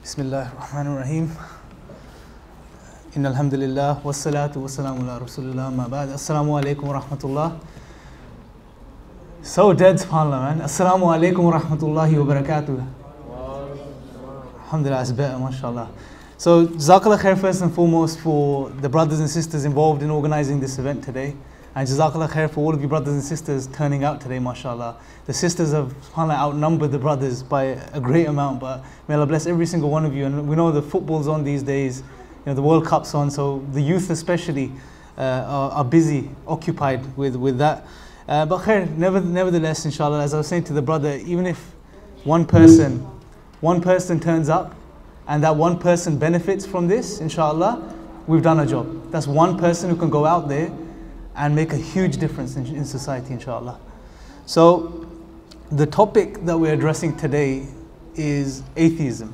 Bismillah ar-Rahman ar-Rahim. Inna alhamdulillah, wassalatu wassalamu ala rasulillah, ma ba'd. Assalamu alaikum wa rahmatullah. So dead, subhanAllah, man. Assalamu alaikum wa rahmatullahi wa barakatuh. Alhamdulillah, it's better, mashallah. So, Jazakallah khair first and foremost for the brothers and sisters involved in organizing this event today. And Jazakallah khair for all of you brothers and sisters turning out today, mashallah. The sisters have, subhanAllah, outnumbered the brothers by a great amount, but may Allah bless every single one of you. And we know the football's on these days, the World Cup's on, so the youth especially are busy, occupied with that. But khair, nevertheless, inshallah, as I was saying to the brother, even if one person turns up and that one person benefits from this, inshallah, we've done our job. That's one person who can go out there and make a huge difference in society, inshallah. So the topic that we're addressing today is atheism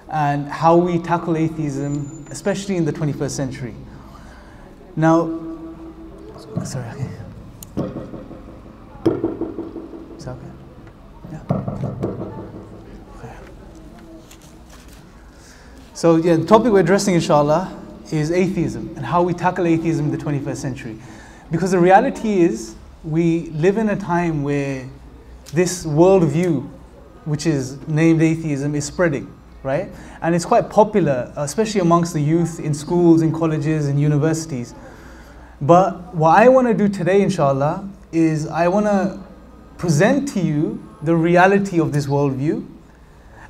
and how we tackle atheism, especially in the 21st century. Now, sorry, okay. Is that okay? Yeah. So yeah, the topic we're addressing, inshallah, is atheism and how we tackle atheism in the 21st century. Because the reality is, we live in a time where this worldview, which is named atheism, is spreading, right? And it's quite popular, especially amongst the youth in schools, in colleges, in universities. But what I want to do today, inshallah, is I want to present to you the reality of this worldview.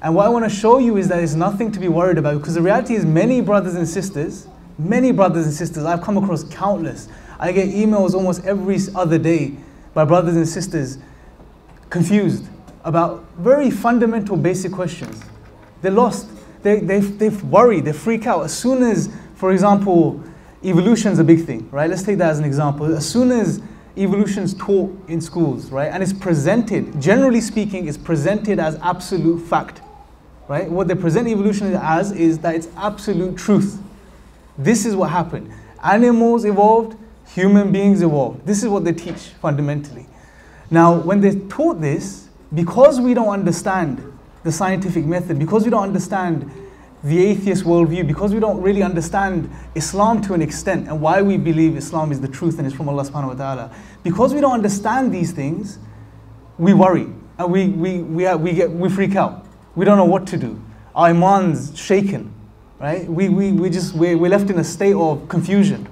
And what I want to show you is that there's nothing to be worried about, because the reality is many brothers and sisters, I've come across countless. I get emails almost every other day by brothers and sisters confused about very fundamental basic questions. They're lost, they worry, they freak out. As soon as, for example, evolution's a big thing, right? Let's take that as an example. As soon as evolution's taught in schools, right? And it's presented, generally speaking, it's presented as absolute fact, right? What they present evolution as is that it's absolute truth. This is what happened. Animals evolved, human beings evolved. This is what they teach fundamentally. Now, when they're taught this, because we don't understand the scientific method, because we don't understand the atheist worldview, because we don't really understand Islam to an extent and why we believe Islam is the truth and is from Allah subhanahu wa ta'ala, because we don't understand these things, we worry and we freak out. We don't know what to do. Our iman's shaken, right? We're left in a state of confusion,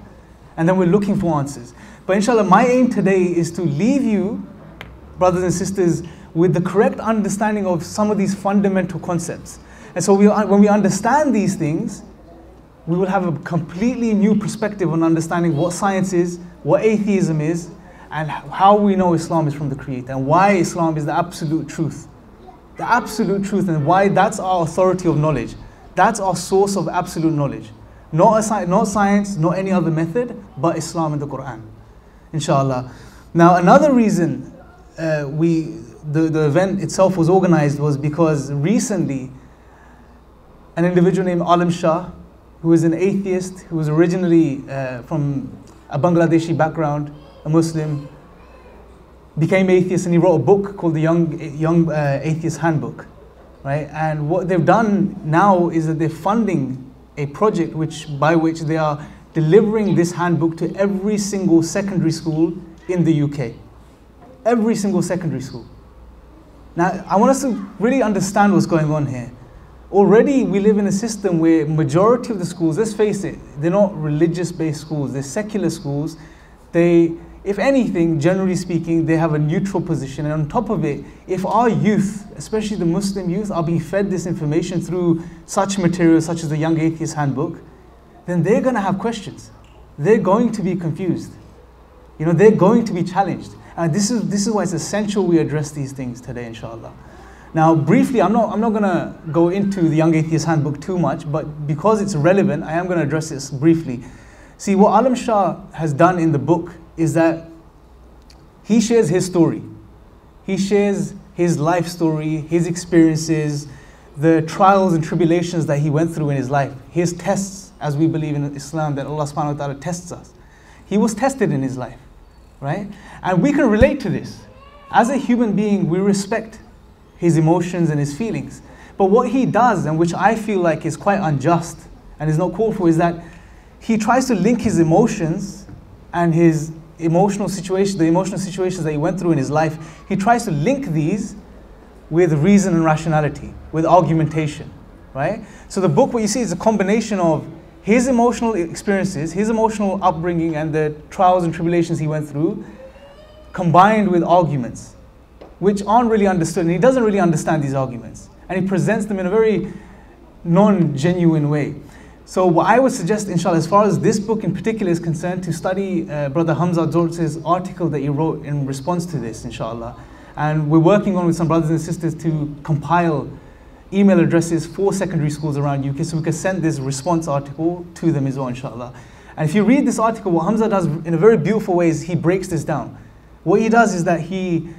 and then we're looking for answers. But inshallah, my aim today is to leave you, brothers and sisters, with the correct understanding of some of these fundamental concepts. And so when we understand these things, we will have a completely new perspective on understanding what science is, what atheism is, and how we know Islam is from the Creator, and why Islam is the absolute truth. The absolute truth, and why that's our authority of knowledge. That's our source of absolute knowledge. Not science, not any other method, but Islam and the Quran, inshallah. Now, another reason the event itself was organized was because recently an individual named Alim Shah, who is an atheist, who was originally from a Bangladeshi background, a Muslim, became atheist, and he wrote a book called the Young Atheist Handbook, right? And what they've done now is that they're funding a project by which they are delivering this handbook to every single secondary school in the UK. Every single secondary school. Now, I want us to really understand what's going on here. Already we live in a system where majority of the schools, let's face it, they're not religious-based schools, they're secular schools. If anything, generally speaking, they have a neutral position. And on top of it, if our youth, especially the Muslim youth, are being fed this information through such materials such as the Young Atheist Handbook, then they're going to have questions. They're going to be confused. They're going to be challenged. And this is why it's essential we address these things today, inshallah. Now, briefly, I'm not going to go into the Young Atheist Handbook too much, but because it's relevant, I am going to address this briefly. See, what Alim Shah has done in the book is that he shares his story. He shares his life story, his experiences, the trials and tribulations that he went through in his life, his tests, as we believe in Islam, that Allah subhanahu wa ta'ala tests us. He was tested in his life, right? And we can relate to this. As a human being, we respect his emotions and his feelings. But what he does, and which I feel like is quite unjust and is not called for, is that he tries to link his emotions and his emotional situation, the emotional situations that he went through in his life, he tries to link these with reason and rationality, with argumentation, right? So the book, what you see, is a combination of his emotional experiences, his emotional upbringing and the trials and tribulations he went through, combined with arguments, which aren't really understood, and he doesn't really understand these arguments. And he presents them in a very non-genuine way. So what I would suggest, inshallah, as far as this book in particular is concerned, to study Brother Hamza Dortz's article that he wrote in response to this, inshallah. And we're working on with some brothers and sisters to compile email addresses for secondary schools around UK, so we can send this response article to them as well, inshallah. And if you read this article, what Hamza does in a very beautiful way is he breaks this down. What he does is that he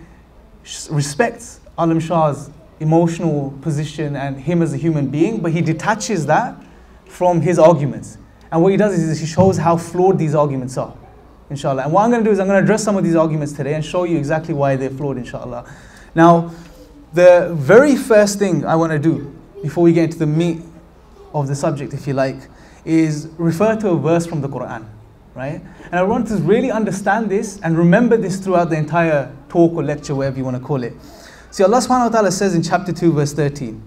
respects Alam Shah's emotional position and him as a human being, but he detaches that from his arguments. And what he does is he shows how flawed these arguments are, inshallah. And what I'm going to do is I'm going to address some of these arguments today and show you exactly why they're flawed, inshallah. Now, the very first thing I want to do, before we get into the meat of the subject, if you like, is refer to a verse from the Quran, right? And I want to really understand this and remember this throughout the entire talk or lecture, whatever you want to call it. See, Allah subhanahu wa ta'ala says in chapter 2, verse 13,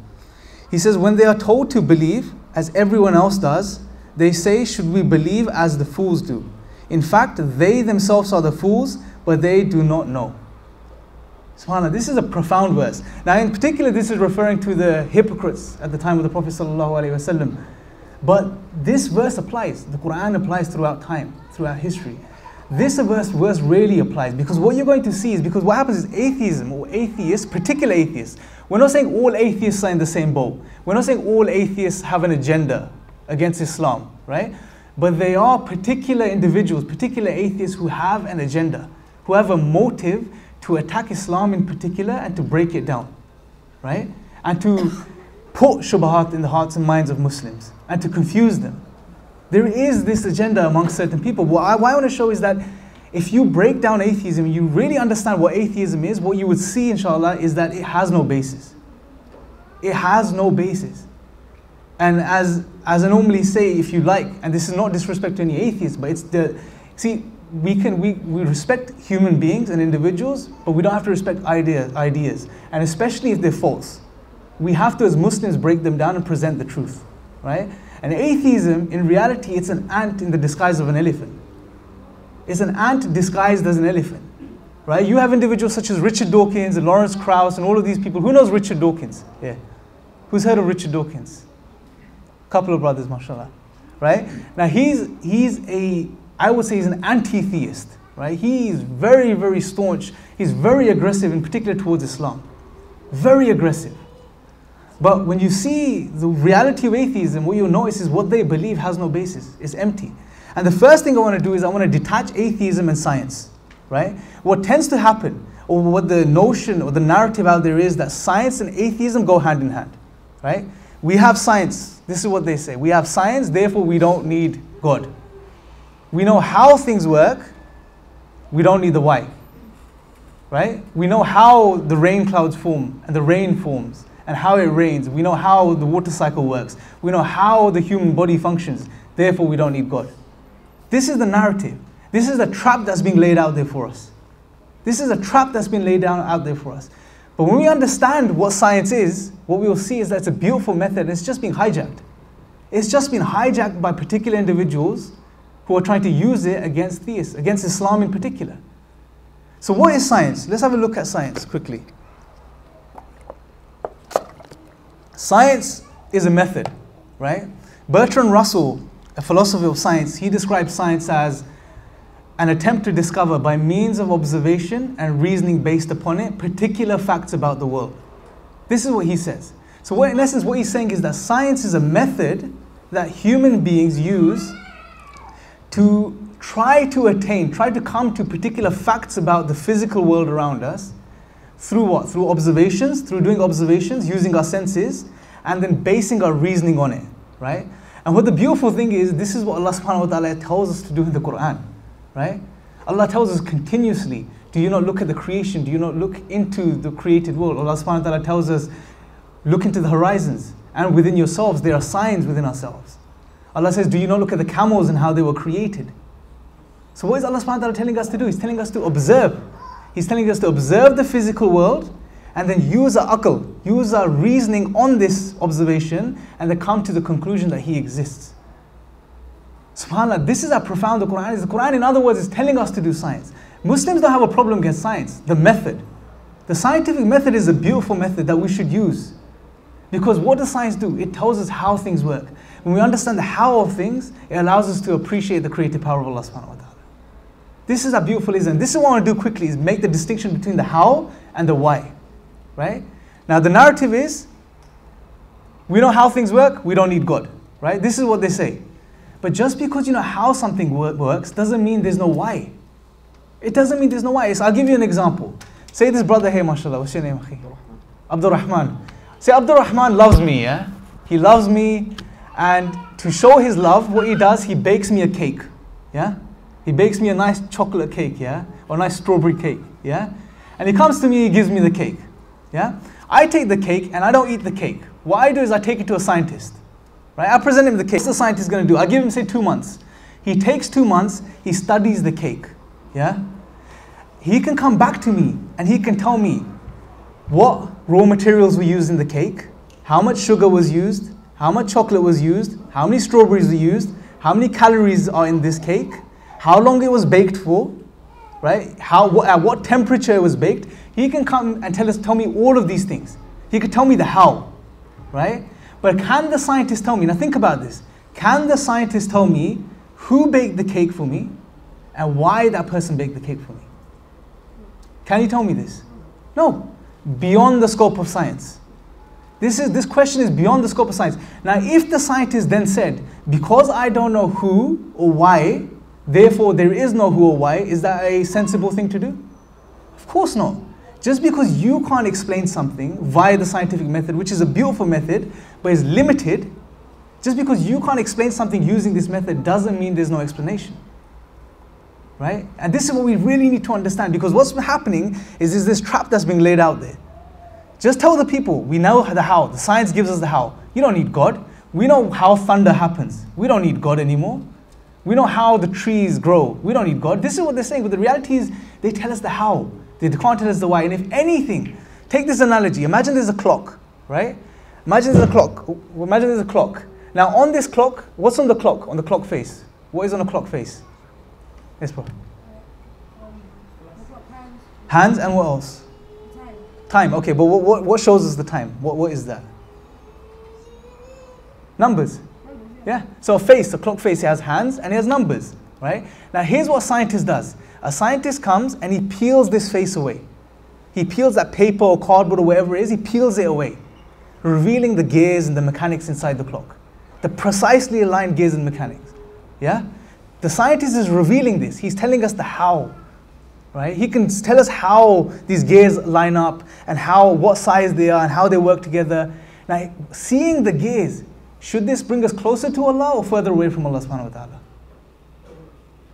He says, when they are told to believe, as everyone else does, they say, should we believe as the fools do? In fact, they themselves are the fools, but they do not know. SubhanAllah, this is a profound verse. Now, in particular, this is referring to the hypocrites at the time of the Prophet ﷺ. But this verse applies. The Quran applies throughout time, throughout history. This verse really applies, because what you're going to see is, because what happens is atheism, or atheists, particular atheists, we're not saying all atheists are in the same boat. We're not saying all atheists have an agenda against Islam, right? But they are particular individuals, particular atheists who have an agenda, who have a motive to attack Islam in particular and to break it down, right? And to put shubahat in the hearts and minds of Muslims and to confuse them. There is this agenda among certain people. What I want to show is that if you break down atheism, you really understand what atheism is, what you would see, inshallah, is that it has no basis. It has no basis. And as I normally say, if you like, and this is not disrespect to any atheist, but it's see, we respect human beings and individuals, but we don't have to respect ideas, and especially if they're false. We have to, as Muslims, break them down and present the truth, right? And atheism, in reality, it's an ant in the disguise of an elephant. It's an ant disguised as an elephant, right? You have individuals such as Richard Dawkins and Lawrence Krauss and all of these people. Who knows Richard Dawkins? Yeah. Who's heard of Richard Dawkins? A couple of brothers, mashallah, right? Now I would say he's an anti-theist, right? He's very, very staunch. He's very aggressive, in particular towards Islam. Very aggressive. But when you see the reality of atheism, what you'll notice is what they believe has no basis. It's empty. And the first thing I want to do is I want to detach atheism and science, right? What tends to happen, or what the notion or the narrative out there is, that science and atheism go hand in hand, right? We have science. This is what they say. We have science, therefore we don't need God. We know how things work. We don't need the why, right? We know how the rain clouds form and the rain forms and how it rains. We know how the water cycle works. We know how the human body functions. Therefore, we don't need God. This is the narrative. This is the trap that's being laid out there for us. This is a trap that's been laid down out there for us. But when we understand what science is, what we will see is that it's a beautiful method and it's just being hijacked. It's just been hijacked by particular individuals who are trying to use it against theists, against Islam in particular. So what is science? Let's have a look at science quickly. Science is a method, right? Bertrand Russell, a philosopher of science, he describes science as an attempt to discover by means of observation and reasoning based upon it particular facts about the world. This is what he says. So in essence, what he's saying is that science is a method that human beings use to try to come to particular facts about the physical world around us. Through what? Through observations, through doing observations, using our senses, and then basing our reasoning on it, right? And what the beautiful thing is, this is what Allah subhanahu wa ta'ala tells us to do in the Quran, right? Allah tells us continuously, do you not look at the creation? Do you not look into the created world? Allah subhanahu wa ta'ala tells us, Look into the horizons, and within yourselves there are signs within ourselves. Allah says, do you not look at the camels and how they were created? So what is Allah subhanahu wa ta'ala telling us to do? He's telling us to observe. He's telling us to observe the physical world and then use our aql, use our reasoning on this observation, and then come to the conclusion that He exists. SubhanAllah, this is how profound the Quran is. The Quran, in other words, is telling us to do science. Muslims don't have a problem against science, the method. The scientific method is a beautiful method that we should use. Because what does science do? It tells us how things work. When we understand the how of things, it allows us to appreciate the creative power of Allah subhanahu wa ta'ala. This is how beautiful it is. And this is what I want to do quickly, is make the distinction between the how and the why. Right? Now the narrative is, we know how things work, we don't need God. Right? This is what they say. But just because you know how something works doesn't mean there's no why. It doesn't mean there's no why. So I'll give you an example. Say this brother here, mashallah, what's your name? Abdul Rahman. Say Abdul Rahman loves me, yeah? He loves me, and to show his love, what he does, he bakes me a cake. Yeah? He bakes me a nice chocolate cake, yeah? Or a nice strawberry cake, yeah? And he comes to me, he gives me the cake. Yeah? I take the cake and I don't eat the cake. What I do is I take it to a scientist. Right? I present him the cake. What's the scientist going to do? I give him, say, 2 months. He takes 2 months, he studies the cake. Yeah? He can come back to me and he can tell me what raw materials were used in the cake, how much sugar was used, how much chocolate was used, how many strawberries were used, how many calories are in this cake, how long it was baked for, right? At what temperature it was baked. He can come and tell me all of these things. He could tell me the how, right? But can the scientist tell me, now think about this, can the scientist tell me who baked the cake for me and why that person baked the cake for me? Can you tell me this? No. Beyond the scope of science. This question is beyond the scope of science. Now, if the scientist then said, because I don't know who or why, therefore there is no who or why, is that a sensible thing to do? Of course not. Just because you can't explain something via the scientific method, which is a beautiful method, but is limited, just because you can't explain something using this method doesn't mean there's no explanation. Right? And this is what we really need to understand, because what's happening is this trap that's being laid out there. Just tell the people, we know the how, the science gives us the how. You don't need God. We know how thunder happens. We don't need God anymore. We know how the trees grow. We don't need God. This is what they're saying, but the reality is they tell us the how. They can't tell us the why. And if anything, take this analogy. Imagine there's a clock, right? Imagine there's a clock. Imagine there's a clock. Now on this clock, what's on the clock? On the clock face. What is on the clock face? Yes, bro. Hands and what else? Time. Okay, but what shows us the time? What is that? Numbers. Yeah. So a face, a clock face, it has hands and it has numbers, right? Now here's what a scientist does. A scientist comes and he peels this face away. He peels that paper or cardboard or whatever it is, he peels it away, revealing the gears and the mechanics inside the clock. The precisely aligned gears and mechanics. Yeah? The scientist is revealing this. He's telling us the how. Right? He can tell us how these gears line up and what size they are and how they work together. Now, seeing the gears, should this bring us closer to Allah or further away from Allah subhanahu wa ta'ala?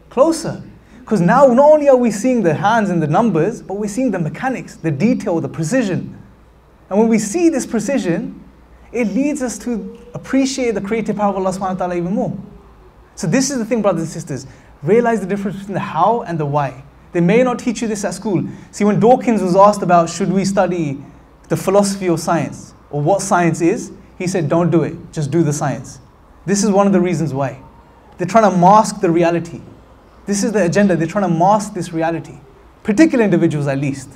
Closer. Because now not only are we seeing the hands and the numbers, but we're seeing the mechanics, the detail, the precision. And when we see this precision, it leads us to appreciate the creative power of Allah subhanahu wa ta'ala even more. So this is the thing, brothers and sisters. Realize the difference between the how and the why. They may not teach you this at school. See, when Dawkins was asked about should we study the philosophy of science or what science is, he said, don't do it, just do the science. This is one of the reasons why. They're trying to mask the reality. This is the agenda, they're trying to mask this reality. Particular individuals at least.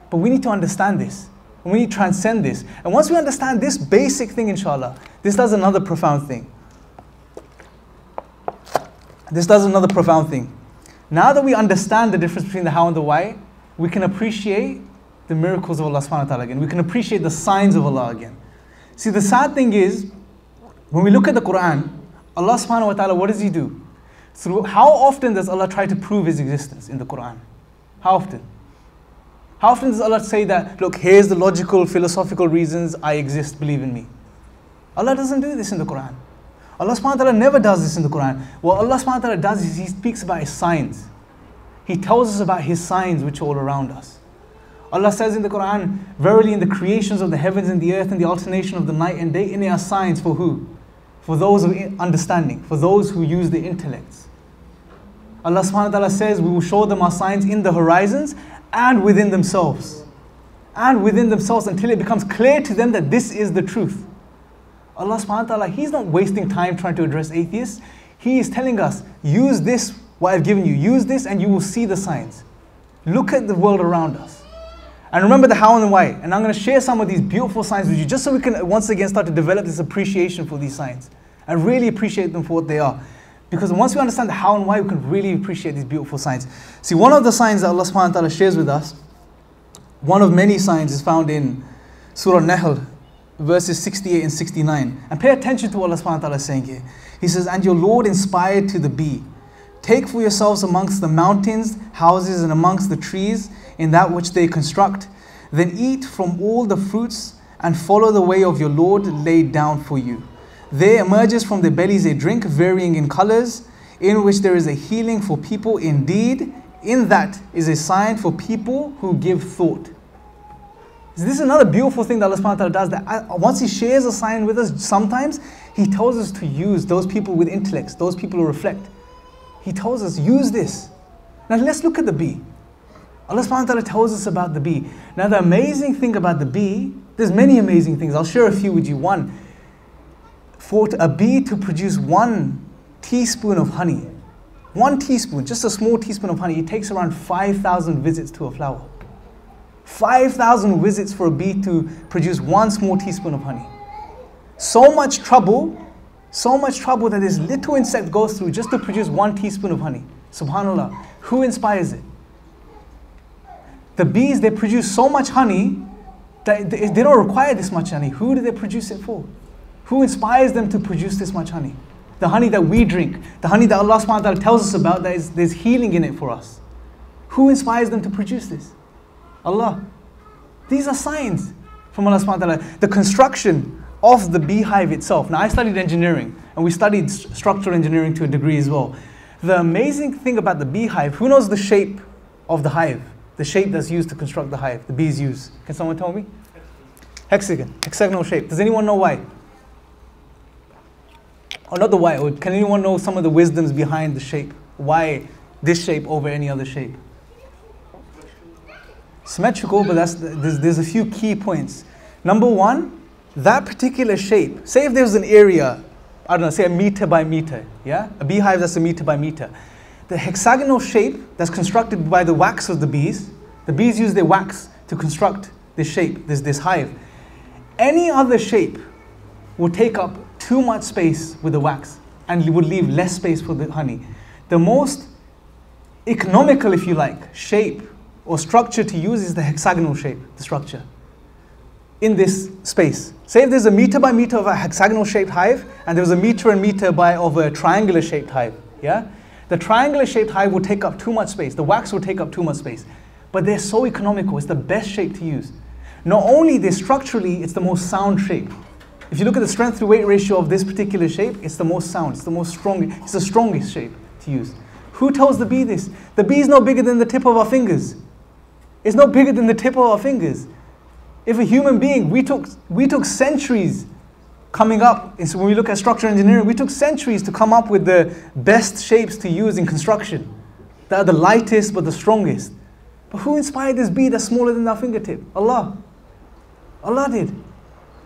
But we need to understand this. And we need to transcend this. And once we understand this basic thing, inshallah, this does another profound thing. This does another profound thing. Now that we understand the difference between the how and the why, we can appreciate the miracles of Allah subhanahu wa ta'ala again. We can appreciate the signs of Allah again. See, the sad thing is, when we look at the Quran, Allah subhanahu wa ta'ala, what does He do? How often does Allah try to prove His existence in the Quran? How often? How often does Allah say that, look, here's the logical, philosophical reasons I exist, believe in me? Allah doesn't do this in the Quran. Allah subhanahu wa ta'ala never does this in the Quran. What Allah subhanahu wa ta'ala does is He speaks about His signs. He tells us about His signs which are all around us. Allah says in the Quran, verily in the creations of the heavens and the earth and the alternation of the night and day, in it are signs for who? For those of understanding, for those who use the intellects. Allah subhanahu wa ta'ala says, we will show them our signs in the horizons and within themselves. And within themselves until it becomes clear to them that this is the truth. Allah subhanahu wa ta'ala, He's not wasting time trying to address atheists. He is telling us, use this, what I've given you, use this and you will see the signs. Look at the world around us. And remember the how and the why. And I'm going to share some of these beautiful signs with you just so we can once again start to develop this appreciation for these signs. And really appreciate them for what they are. Because once we understand the how and why, we can really appreciate these beautiful signs. See, one of the signs that Allah subhanahu wa ta'ala shares with us, one of many signs is found in Surah Nahl, verses 68 and 69. And pay attention to what Allah subhanahu wa ta'ala is saying here. He says, and your Lord inspired to the bee. Take for yourselves amongst the mountains, houses, and amongst the trees, in that which they construct. Then eat from all the fruits, and follow the way of your Lord laid down for you. There emerges from their bellies a drink varying in colors, in which there is a healing for people. Indeed, in that is a sign for people who give thought. This is another beautiful thing that Allah subhanahu wa ta'ala does, that once He shares a sign with us, sometimes He tells us to use those people with intellects, those people who reflect. He tells us, use this. Now let's look at the bee. Allah subhanahu wa ta'ala tells us about the bee. Now the amazing thing about the bee, there's many amazing things. I'll share a few with you. One, for a bee to produce 1 teaspoon of honey, 1 teaspoon, just a small teaspoon of honey, it takes around 5,000 visits to a flower. 5,000 visits for a bee to produce 1 small teaspoon of honey. So much trouble that this little insect goes through just to produce 1 teaspoon of honey. Subhanallah. Who inspires it? The bees, they produce so much honey that they don't require this much honey. Who do they produce it for? Who inspires them to produce this much honey? The honey that we drink, the honey that Allah subhanahu wa ta'ala tells us about, there's healing in it for us. Who inspires them to produce this? Allah. These are signs from Allah subhanahu wa ta'ala. The construction of the beehive itself. Now I studied engineering, and we studied structural engineering to a degree as well. The amazing thing about the beehive, who knows the shape of the hive? The shape that's used to construct the hive, the bees use. Can someone tell me? Hexagon, hexagonal shape. Does anyone know why? Or not the why, or can anyone know some of the wisdoms behind the shape? Why this shape over any other shape? Symmetrical, but there's a few key points. Number one, that particular shape, say if there's an area, I don't know, say 1 meter by meter, yeah? A beehive that's 1 meter by meter. The hexagonal shape that's constructed by the wax of the bees use their wax to construct this shape, this hive. Any other shape will take up too much space with the wax and would leave less space for the honey. The most economical, if you like, shape or structure to use is the hexagonal shape, the structure, in this space. Say if there's 1 meter by meter of a hexagonal shaped hive and there was 1 meter and meter by of a triangular shaped hive, yeah? The triangular shaped hive will take up too much space. The wax will take up too much space. But they're so economical. It's the best shape to use. Not only this, structurally, it's the most sound shape. If you look at the strength to weight ratio of this particular shape, it's the most sound. It's the most strong. It's the strongest shape to use. Who tells the bee this? The bee is no bigger than the tip of our fingers. It's no bigger than the tip of our fingers. If a human being, we took centuries coming up, so when we look at structural engineering, we took centuries to come up with the best shapes to use in construction. That are the lightest but the strongest. But who inspired this bee that's smaller than our fingertip? Allah. Allah did.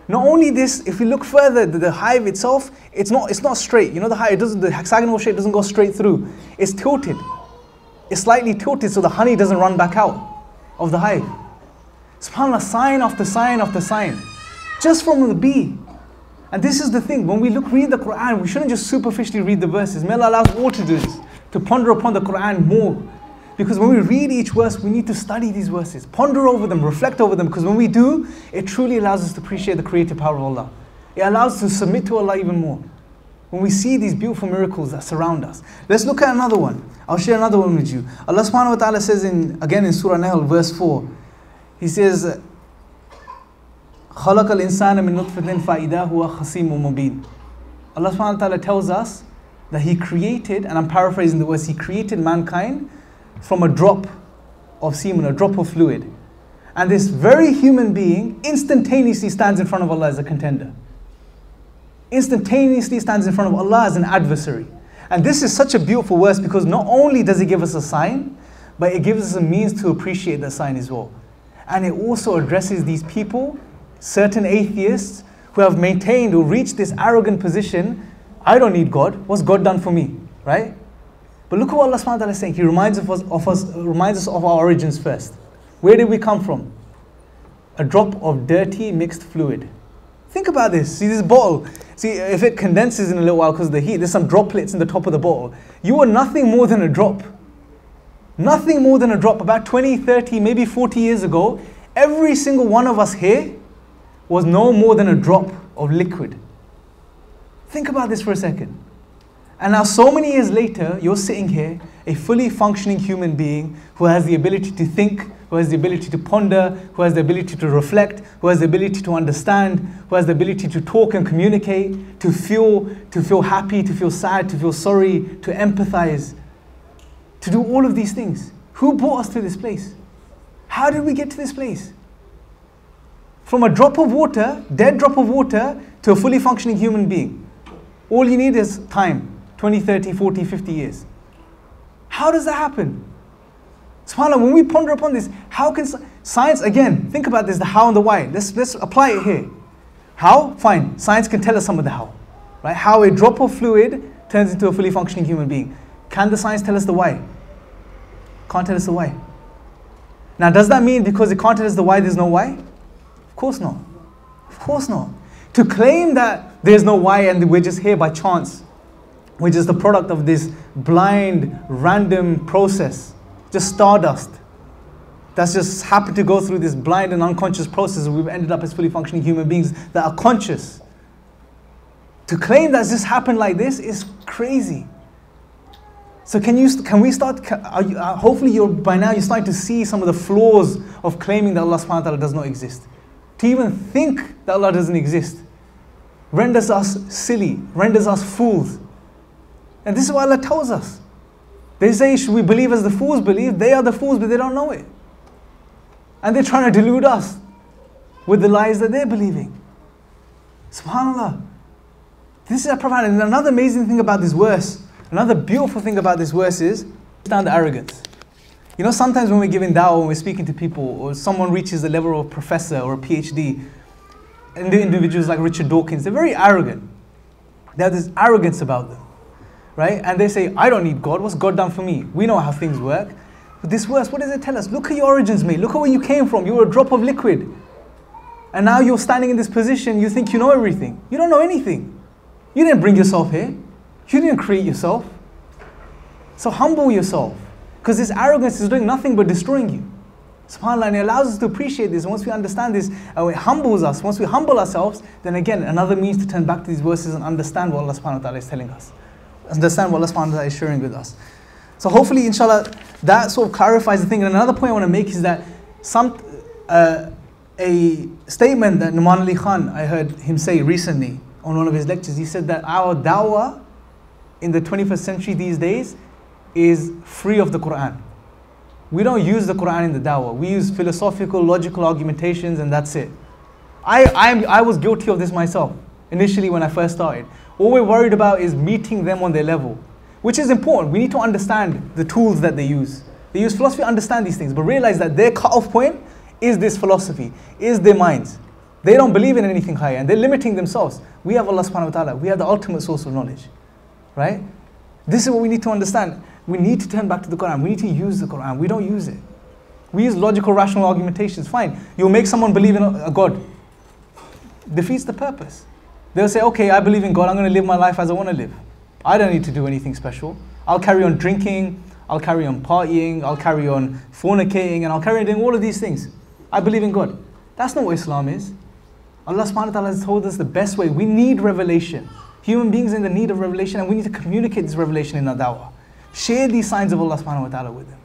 Not only this, if we look further, the hive itself, it's not straight. You know the hive, the hexagonal shape doesn't go straight through. It's tilted. It's slightly tilted so the honey doesn't run back out of the hive. SubhanAllah, sign after sign after sign. Just from the bee. And this is the thing, when we read the Quran, we shouldn't just superficially read the verses. May Allah allow us all to do this, to ponder upon the Quran more. Because when we read each verse, we need to study these verses, ponder over them, reflect over them. Because when we do, it truly allows us to appreciate the creative power of Allah. It allows us to submit to Allah even more. When we see these beautiful miracles that surround us. Let's look at another one. I'll share another one with you. Allah subhanahu wa ta'ala says again in Surah Nahl, verse 4. He says, خَلَقَ الْإِنسَانَ مِن نُطْفَةٍ فَإِذَا هُوَ خَصِيمٌ مُبِينٌ. Allah subhanahu wa ta'ala tells us that He created, and I'm paraphrasing the words, He created mankind from a drop of semen, a drop of fluid. And this very human being instantaneously stands in front of Allah as a contender. Instantaneously stands in front of Allah as an adversary. And this is such a beautiful verse because not only does it give us a sign, but it gives us a means to appreciate that sign as well. And it also addresses these people, certain atheists, who have maintained or reached this arrogant position. I don't need God. What's God done for me? Right? But look at what Allah subhanahu wa ta'ala is saying. He reminds us of our origins first. Where did we come from? A drop of dirty mixed fluid. Think about this. See this bottle. See, if it condenses in a little while because of the heat, there's some droplets in the top of the bottle. You are nothing more than a drop. Nothing more than a drop. About 20, 30, maybe 40 years ago, every single one of us here was no more than a drop of liquid. Think about this for a second. And now so many years later, you're sitting here, a fully functioning human being who has the ability to think, who has the ability to ponder, who has the ability to reflect, who has the ability to understand, who has the ability to talk and communicate, to feel happy, to feel sad, to feel sorry, to empathize, to do all of these things. Who brought us to this place? How did we get to this place? From a drop of water, dead drop of water, to a fully functioning human being. All you need is time, 20, 30, 40, 50 years. How does that happen? SubhanAllah, when we ponder upon this, how can science, again, think about this, the how and the why. Let's apply it here. How? Fine, science can tell us some of the how. Right? How a drop of fluid turns into a fully functioning human being. Can the science tell us the why? Can't tell us the why. Now, does that mean because it can't tell us the why, there's no why? Of course not. Of course not. To claim that there's no why and we're just here by chance, we're just the product of this blind, random process, just stardust, that's just happened to go through this blind and unconscious process, and we've ended up as fully functioning human beings that are conscious. To claim that this happened like this is crazy. So hopefully by now you're starting to see some of the flaws of claiming that Allah subhanahu wa ta'ala does not exist. To even think that Allah doesn't exist renders us silly, renders us fools. And this is what Allah tells us. They say, should we believe as the fools believe? They are the fools, but they don't know it. And they're trying to delude us with the lies that they're believing. SubhanAllah. This is a profound. And another amazing thing about this verse, another beautiful thing about this verse is, understand the arrogance. You know, sometimes when we're giving dawah, when we're speaking to people, or someone reaches the level of a professor or a PhD, and the individuals like Richard Dawkins, they're very arrogant. They have this arrogance about them, right? And they say, I don't need God. What's God done for me? We know how things work. But this verse, what does it tell us? Look at your origins, mate. Look at where you came from. You were a drop of liquid. And now you're standing in this position, you think you know everything. You don't know anything. You didn't bring yourself here. You didn't create yourself. So humble yourself. Because this arrogance is doing nothing but destroying you. SubhanAllah, and it allows us to appreciate this. And once we understand this, and it humbles us, once we humble ourselves, then again, another means to turn back to these verses and understand what Allah subhanahu wa ta'ala is telling us. Understand what Allah subhanahu wa ta'ala is sharing with us. So hopefully, inshallah, that sort of clarifies the thing. And another point I want to make is that a statement that Numan Ali Khan, I heard him say recently on one of his lectures, he said that our dawah in the 21st century these days is free of the Quran. We don't use the Quran in the dawah. We use philosophical, logical argumentations, and that's it. I was guilty of this myself, initially when I first started. All we're worried about is meeting them on their level, which is important. We need to understand the tools that they use. They use philosophy to understand these things, but realize that their cut-off point is this philosophy, is their minds. They don't believe in anything higher, and they're limiting themselves. We have Allah subhanahu wa ta'ala. We have the ultimate source of knowledge, right? This is what we need to understand. We need to turn back to the Quran. We need to use the Quran. We don't use it. We use logical, rational argumentations. Fine. You'll make someone believe in a God. Defeats the purpose. They'll say, okay, I believe in God. I'm going to live my life as I want to live. I don't need to do anything special. I'll carry on drinking. I'll carry on partying. I'll carry on fornicating. And I'll carry on doing all of these things. I believe in God. That's not what Islam is. Allah subhanahu wa ta'ala has told us the best way. We need revelation. Human beings are in the need of revelation, and we need to communicate this revelation in our dawah. Share these signs of Allah subhanahu wa ta'ala with them.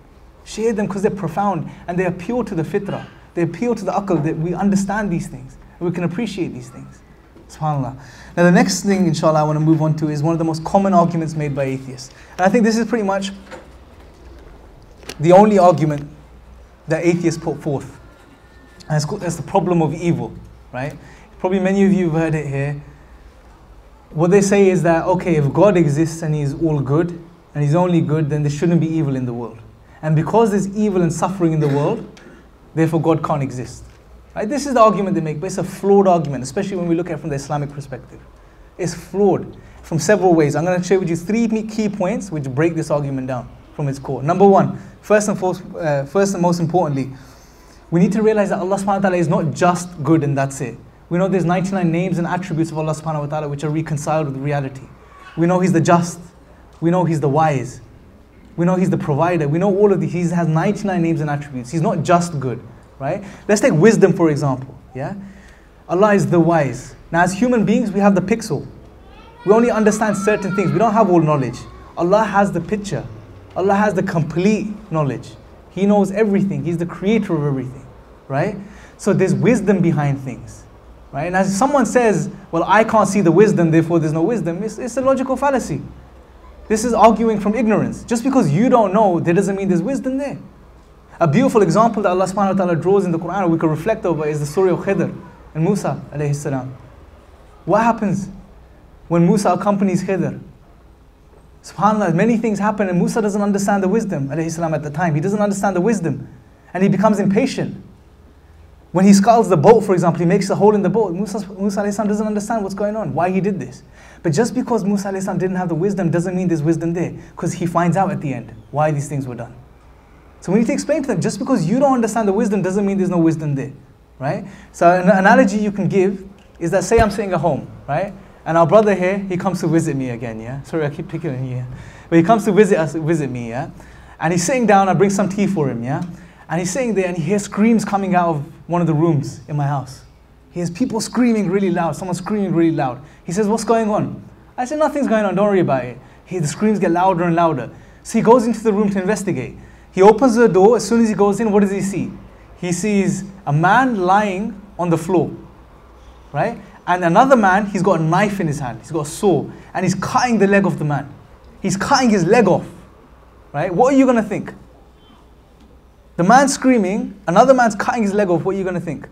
Share them because they're profound and they appeal to the fitrah. They appeal to the aql, that we understand these things and we can appreciate these things. SubhanAllah. Now the next thing, inshallah, I want to move on to is one of the most common arguments made by atheists. And I think this is pretty much the only argument that atheists put forth. And that's the problem of evil, right? Probably many of you have heard it here. What they say is that, okay, if God exists and He's all good, and He's only good, then there shouldn't be evil in the world. And because there's evil and suffering in the world, therefore God can't exist. Right? This is the argument they make, but it's a flawed argument, especially when we look at it from the Islamic perspective. It's flawed from several ways. I'm going to share with you 3 key points which break this argument down from its core. Number one, first and most importantly, we need to realize that Allah subhanahu wa ta'ala is not just good and that's it. We know there's 99 names and attributes of Allah subhanahu wa ta'ala which are reconciled with reality. We know He's the just. We know He's the wise. We know He's the provider. We know all of these. He has 99 names and attributes. He's not just good, right? Let's take wisdom for example, yeah? Allah is the wise. Now as human beings, we have the pixel. We only understand certain things. We don't have all knowledge. Allah has the picture. Allah has the complete knowledge. He knows everything. He's the creator of everything, right? So there's wisdom behind things, right? And as someone says, well, I can't see the wisdom, therefore there's no wisdom, it's a logical fallacy. This is arguing from ignorance. Just because you don't know, that doesn't mean there's wisdom there. A beautiful example that Allah subhanahu wa ta'ala draws in the Quran, we can reflect over, is the story of Khidr and Musa alayhi salam. What happens when Musa accompanies Khidr? SubhanAllah, many things happen and Musa doesn't understand the wisdom alayhi salam at the time. He doesn't understand the wisdom and he becomes impatient. When he sculls the boat, for example, he makes a hole in the boat. Musa alayhi salam doesn't understand what's going on, why he did this. But just because Musa alayhi salam didn't have the wisdom doesn't mean there's wisdom there, because he finds out at the end why these things were done. So we need to explain to them, just because you don't understand the wisdom doesn't mean there's no wisdom there, right? So an analogy you can give is that, say I'm sitting at home, right? And our brother here, he comes to visit me again, yeah? Sorry, I keep picking on you, yeah? But he comes to visit me, yeah? And he's sitting down, I bring some tea for him, yeah? And he's sitting there and he hears screams coming out of one of the rooms in my house. He hears people screaming really loud, someone screaming really loud. He says, what's going on? I said, nothing's going on, don't worry about it. The screams get louder and louder. So he goes into the room to investigate. He opens the door, as soon as he goes in, what does he see? He sees a man lying on the floor, right? And another man, he's got a knife in his hand, he's got a saw, and he's cutting the leg of the man. He's cutting his leg off, right? What are you going to think? The man's screaming, another man's cutting his leg off, what are you going to think?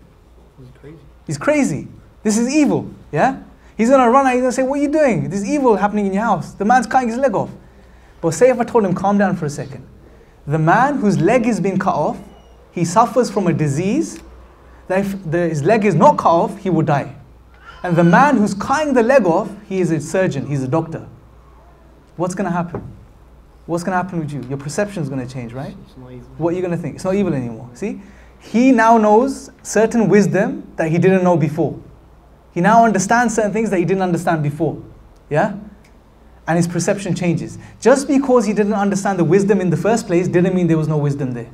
He's crazy. He's crazy. This is evil, yeah? He's going to run out, he's going to say, what are you doing? There's evil happening in your house. The man's cutting his leg off. But say if I told him, calm down for a second. The man whose leg is being cut off, he suffers from a disease, that if his leg is not cut off, he will die. And the man who's cutting the leg off, he is a surgeon, he's a doctor. What's going to happen? What's going to happen with you? Your perception is going to change, right? It's not evil. What are you going to think? It's not evil anymore. See? He now knows certain wisdom that he didn't know before. He now understands certain things that he didn't understand before. Yeah? And his perception changes. Just because he didn't understand the wisdom in the first place didn't mean there was no wisdom there.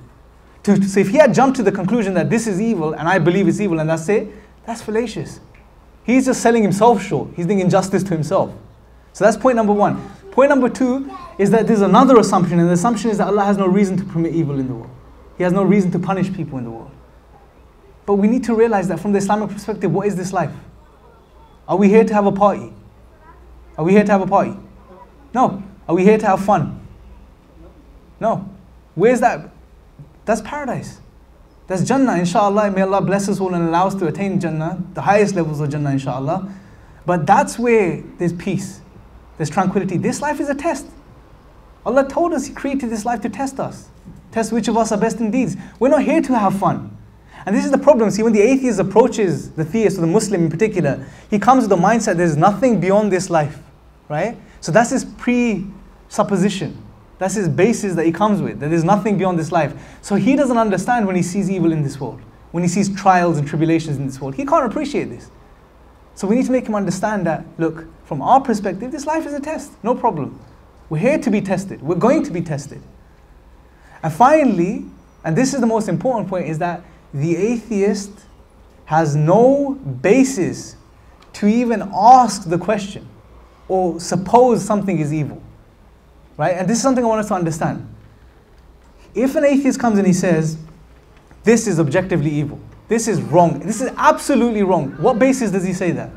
So if he had jumped to the conclusion that this is evil and I believe it's evil and that's it, that's fallacious. He's just selling himself short. He's doing injustice to himself. So that's point number one. Point number two is that there's another assumption, and the assumption is that Allah has no reason to permit evil in the world. He has no reason to punish people in the world. But we need to realize that from the Islamic perspective, what is this life? Are we here to have a party? Are we here to have a party? No. Are we here to have fun? No. Where's that? That's paradise. That's Jannah, inshallah. May Allah bless us all and allow us to attain Jannah, the highest levels of Jannah, inshallah. But that's where there's peace, there's tranquility. This life is a test. Allah told us He created this life to test us. Test which of us are best in deeds. We're not here to have fun. And this is the problem. See, when the atheist approaches the theist, or the Muslim in particular, he comes with the mindset there's nothing beyond this life, right? So that's his presupposition. That's his basis that he comes with, that there's nothing beyond this life. So he doesn't understand when he sees evil in this world, when he sees trials and tribulations in this world. He can't appreciate this. So we need to make him understand that, look, from our perspective, this life is a test, no problem. We're here to be tested. We're going to be tested. And finally, and this is the most important point, is that the atheist has no basis to even ask the question or suppose something is evil. Right? And this is something I want us to understand. If an atheist comes and he says, this is objectively evil, this is wrong, this is absolutely wrong, what basis does he say that?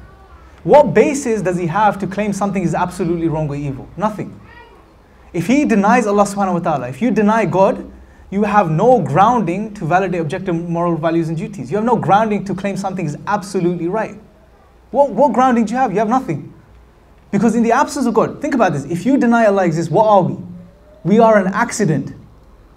What basis does he have to claim something is absolutely wrong or evil? Nothing. If he denies Allah subhanahu wa ta'ala, if you deny God, you have no grounding to validate objective moral values and duties. You have no grounding to claim something is absolutely right. What grounding do you have? You have nothing. Because in the absence of God, think about this. If you deny Allah exists, what are we? We are an accident.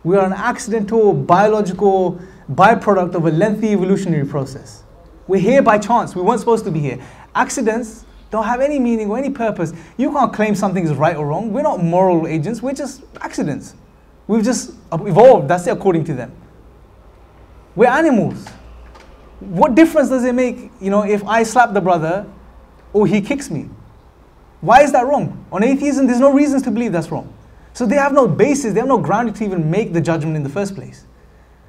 We are an accidental biological byproduct of a lengthy evolutionary process. We're here by chance. We weren't supposed to be here. Accidents don't have any meaning or any purpose. You can't claim something is right or wrong. We're not moral agents. We're just accidents. We've just evolved. That's it, according to them. We're animals. What difference does it make, if I slap the brother or he kicks me? Why is that wrong? On atheism, there's no reasons to believe that's wrong. So they have no basis, they have no grounding to even make the judgment in the first place.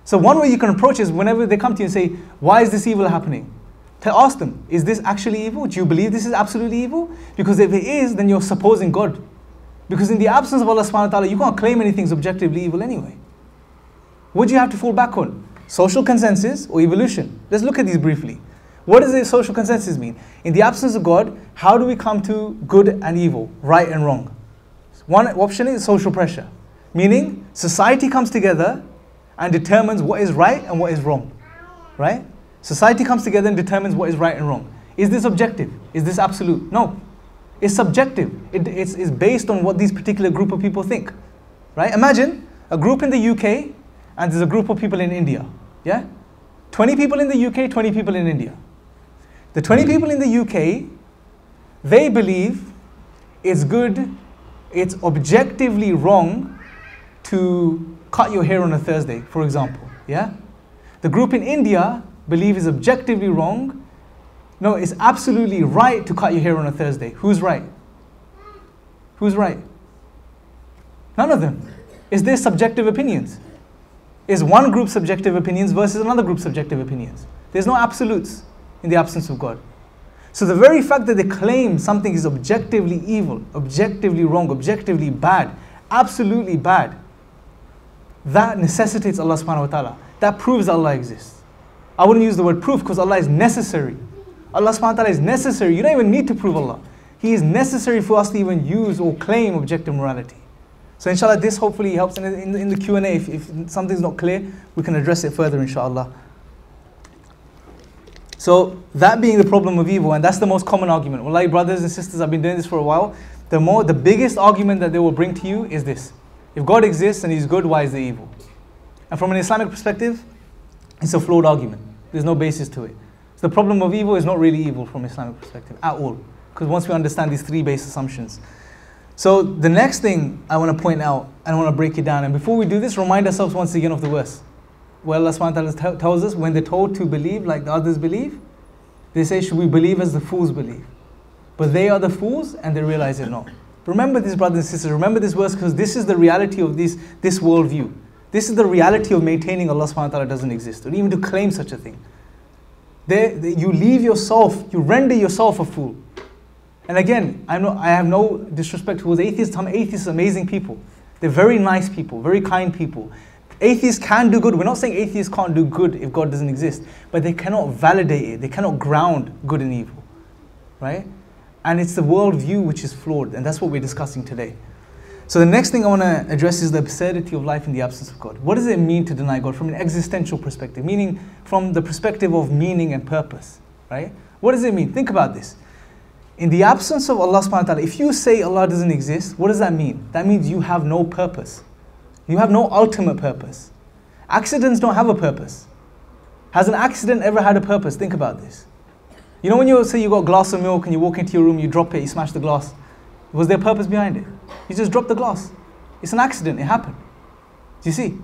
So one way you can approach is whenever they come to you and say, why is this evil happening? To ask them, is this actually evil? Do you believe this is absolutely evil? Because if it is, then you're supposing God. Because in the absence of Allah subhanahu wa ta'ala, you can't claim anything's objectively evil anyway. What do you have to fall back on? Social consensus or evolution? Let's look at these briefly. What does a social consensus mean? In the absence of God, how do we come to good and evil, right and wrong? One option is social pressure, meaning society comes together and determines what is right and what is wrong, right? Society comes together and determines what is right and wrong. Is this objective? Is this absolute? No. It's subjective. It's based on what these particular group of people think, right? Imagine a group in the UK and there's a group of people in India, yeah? 20 people in the UK, 20 people in India. The 20 people in the UK, they believe it's good, it's objectively wrong to cut your hair on a Thursday, for example, yeah? The group in India believe it's objectively wrong. No, it's absolutely right to cut your hair on a Thursday. Who's right? Who's right? None of them. It's their subjective opinions. It's one group's subjective opinions versus another group's subjective opinions. There's no absolutes in the absence of God. So the very fact that they claim something is objectively evil, objectively wrong, objectively bad, absolutely bad, that necessitates Allah subhanahu wa ta'ala. That proves Allah exists. I wouldn't use the word proof because Allah is necessary. Allah subhanahu wa ta'ala is necessary. You don't even need to prove Allah. He is necessary for us to even use or claim objective morality. So inshallah this hopefully helps. And in the Q&A, if something's not clear, we can address it further inshallah. So that being the problem of evil, and that's the most common argument. Wallahi, brothers and sisters, I've been doing this for a while. The biggest argument that they will bring to you is this. If God exists and He's good, why is there evil? And from an Islamic perspective, it's a flawed argument. There's no basis to it. So the problem of evil is not really evil from an Islamic perspective at all. Because once we understand these three base assumptions. So the next thing I want to point out, and I want to break it down. And before we do this, remind ourselves once again of the verse. Where Allah subhanahu wa ta'ala tells us, when they're told to believe like the others believe, they say, should we believe as the fools believe? But they are the fools and they realize it not. Remember this, brothers and sisters, remember this verse, because this is the reality of this worldview. This is the reality of maintaining Allah subhanahu wa ta'ala doesn't exist, or even to claim such a thing. You leave yourself, you render yourself a fool. And again, I have no disrespect towards atheists. Some atheists are amazing people. They're very nice people, very kind people. Atheists can do good. We're not saying atheists can't do good if God doesn't exist, but they cannot validate it. They cannot ground good and evil, right? And it's the worldview which is flawed, and that's what we're discussing today. So the next thing I want to address is the absurdity of life in the absence of God. What does it mean to deny God from an existential perspective, meaning from the perspective of meaning and purpose, right? What does it mean? Think about this. In the absence of Allah subhanahu wa ta'ala, if you say Allah doesn't exist, what does that mean? That means you have no purpose. You have no ultimate purpose. Accidents don't have a purpose. Has an accident ever had a purpose? Think about this. You know when you say you got a glass of milk and you walk into your room, you drop it, you smash the glass. Was there a purpose behind it? You just dropped the glass. It's an accident, it happened. Do you see?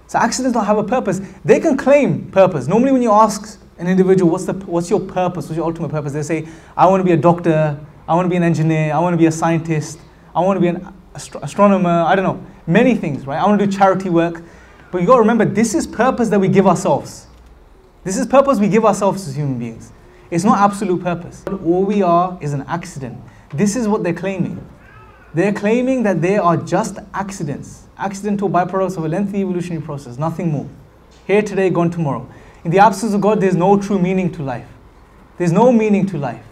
So accidents don't have a purpose. They can claim purpose. Normally when you ask an individual, what's your purpose, what's your ultimate purpose? They say, I want to be a doctor, I want to be an engineer, I want to be a scientist, I want to be an astronomer, I don't know, many things, right? I want to do charity work. But you got to remember, this is purpose that we give ourselves. This is purpose we give ourselves as human beings. It's not absolute purpose. All we are is an accident. This is what they're claiming. They're claiming that they are just accidents, accidental byproducts of a lengthy evolutionary process, nothing more. Here today, gone tomorrow. In the absence of God, there's no true meaning to life. There's no meaning to life.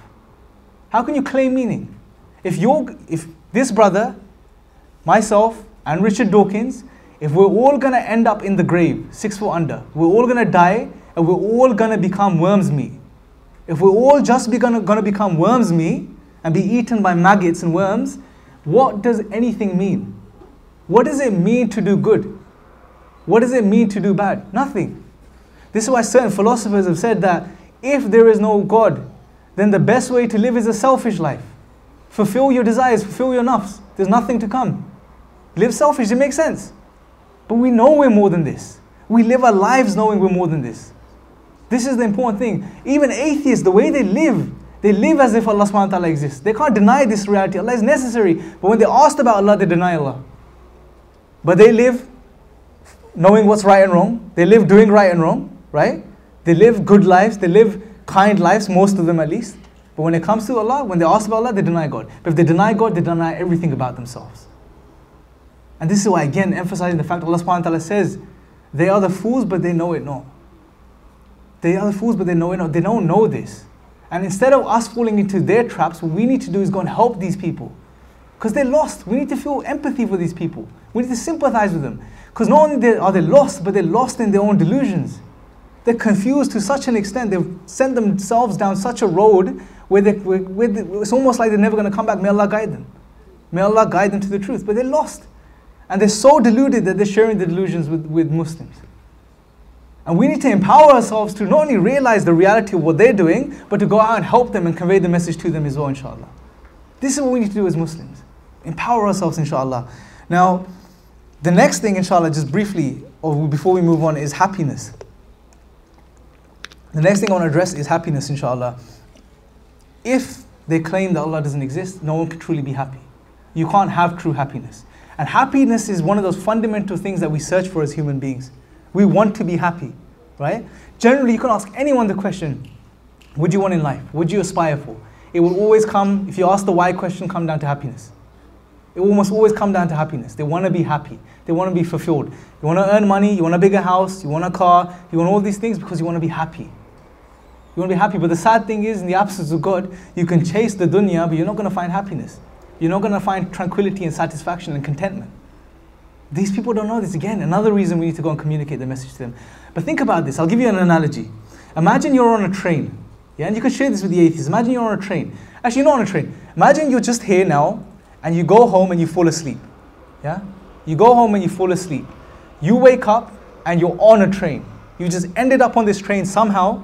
How can you claim meaning? If this brother, myself, and Richard Dawkins, If we're all going to end up in the grave, 6 foot under, we're all going to die and we're all going to become worms meat. If we're all just going to become worms meat and be eaten by maggots and worms, what does anything mean? What does it mean to do good? What does it mean to do bad? Nothing. This is why certain philosophers have said that if there is no God, then the best way to live is a selfish life. Fulfill your desires, fulfill your nafs. There's nothing to come. Live selfish, it makes sense. But we know we're more than this. We live our lives knowing we're more than this. This is the important thing. Even atheists, the way they live as if Allah subhanahu wa ta'ala exists. They can't deny this reality. Allah is necessary. But when they're asked about Allah, they deny Allah. But they live knowing what's right and wrong. They live doing right and wrong, right? They live good lives. They live kind lives, most of them at least. But when it comes to Allah, when they're asked about Allah, they deny God. But if they deny God, they deny everything about themselves. And this is why, again, emphasizing the fact Allah subhanahu wa ta'ala says, they are the fools, but they know it not. They are the fools, but they know it not. They don't know this. And instead of us falling into their traps, what we need to do is go and help these people. Because they're lost. We need to feel empathy for these people. We need to sympathize with them. Because not only are they lost, but they're lost in their own delusions. They're confused to such an extent. They've sent themselves down such a road where it's almost like they're never going to come back. May Allah guide them. May Allah guide them to the truth. But they're lost. And they're so deluded that they're sharing the delusions with Muslims. And we need to empower ourselves to not only realize the reality of what they're doing, but to go out and help them and convey the message to them as well, inshallah. This is what we need to do as Muslims. Empower ourselves, inshallah. Now, the next thing, inshallah, just briefly, or before we move on, is happiness. The next thing I want to address is happiness, inshallah. If they claim that Allah doesn't exist, no one can truly be happy. You can't have true happiness. And happiness is one of those fundamental things that we search for as human beings. We want to be happy, right? Generally, you can ask anyone the question, what do you want in life? What do you aspire for? It will always come, if you ask the why question, come down to happiness. It will almost always come down to happiness. They want to be happy. They want to be fulfilled. You want to earn money, you want a bigger house, you want a car, you want all these things because you want to be happy. You want to be happy. But the sad thing is, in the absence of God, you can chase the dunya, but you're not going to find happiness. You're not going to find tranquility and satisfaction and contentment. These people don't know this. Again, another reason we need to go and communicate the message to them. But think about this. I'll give you an analogy. Imagine you're on a train. Yeah, and you can share this with the atheists. Imagine you're on a train. Actually, you're not on a train. Imagine you're just here now, and you go home and you fall asleep. Yeah? You go home and you fall asleep. You wake up and you're on a train. You just ended up on this train somehow.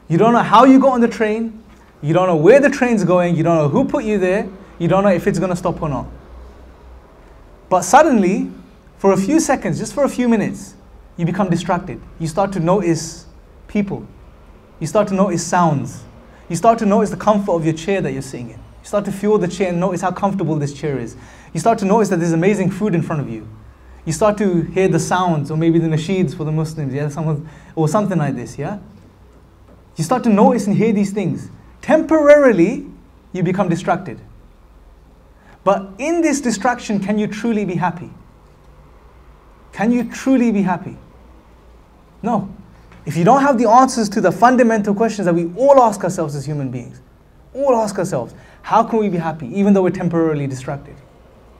You don't know how you got on the train. You don't know where the train's going. You don't know who put you there. You don't know if it's going to stop or not. But suddenly, for a few seconds, just for a few minutes, you become distracted. You start to notice people. You start to notice sounds. You start to notice the comfort of your chair that you're sitting in. You start to feel the chair and notice how comfortable this chair is. You start to notice that there's amazing food in front of you. You start to hear the sounds, or maybe the nasheeds for the Muslims, yeah, or something like this, yeah? You start to notice and hear these things. Temporarily, you become distracted. But in this distraction, can you truly be happy? Can you truly be happy? No. If you don't have the answers to the fundamental questions that we all ask ourselves as human beings, all ask ourselves, how can we be happy even though we're temporarily distracted?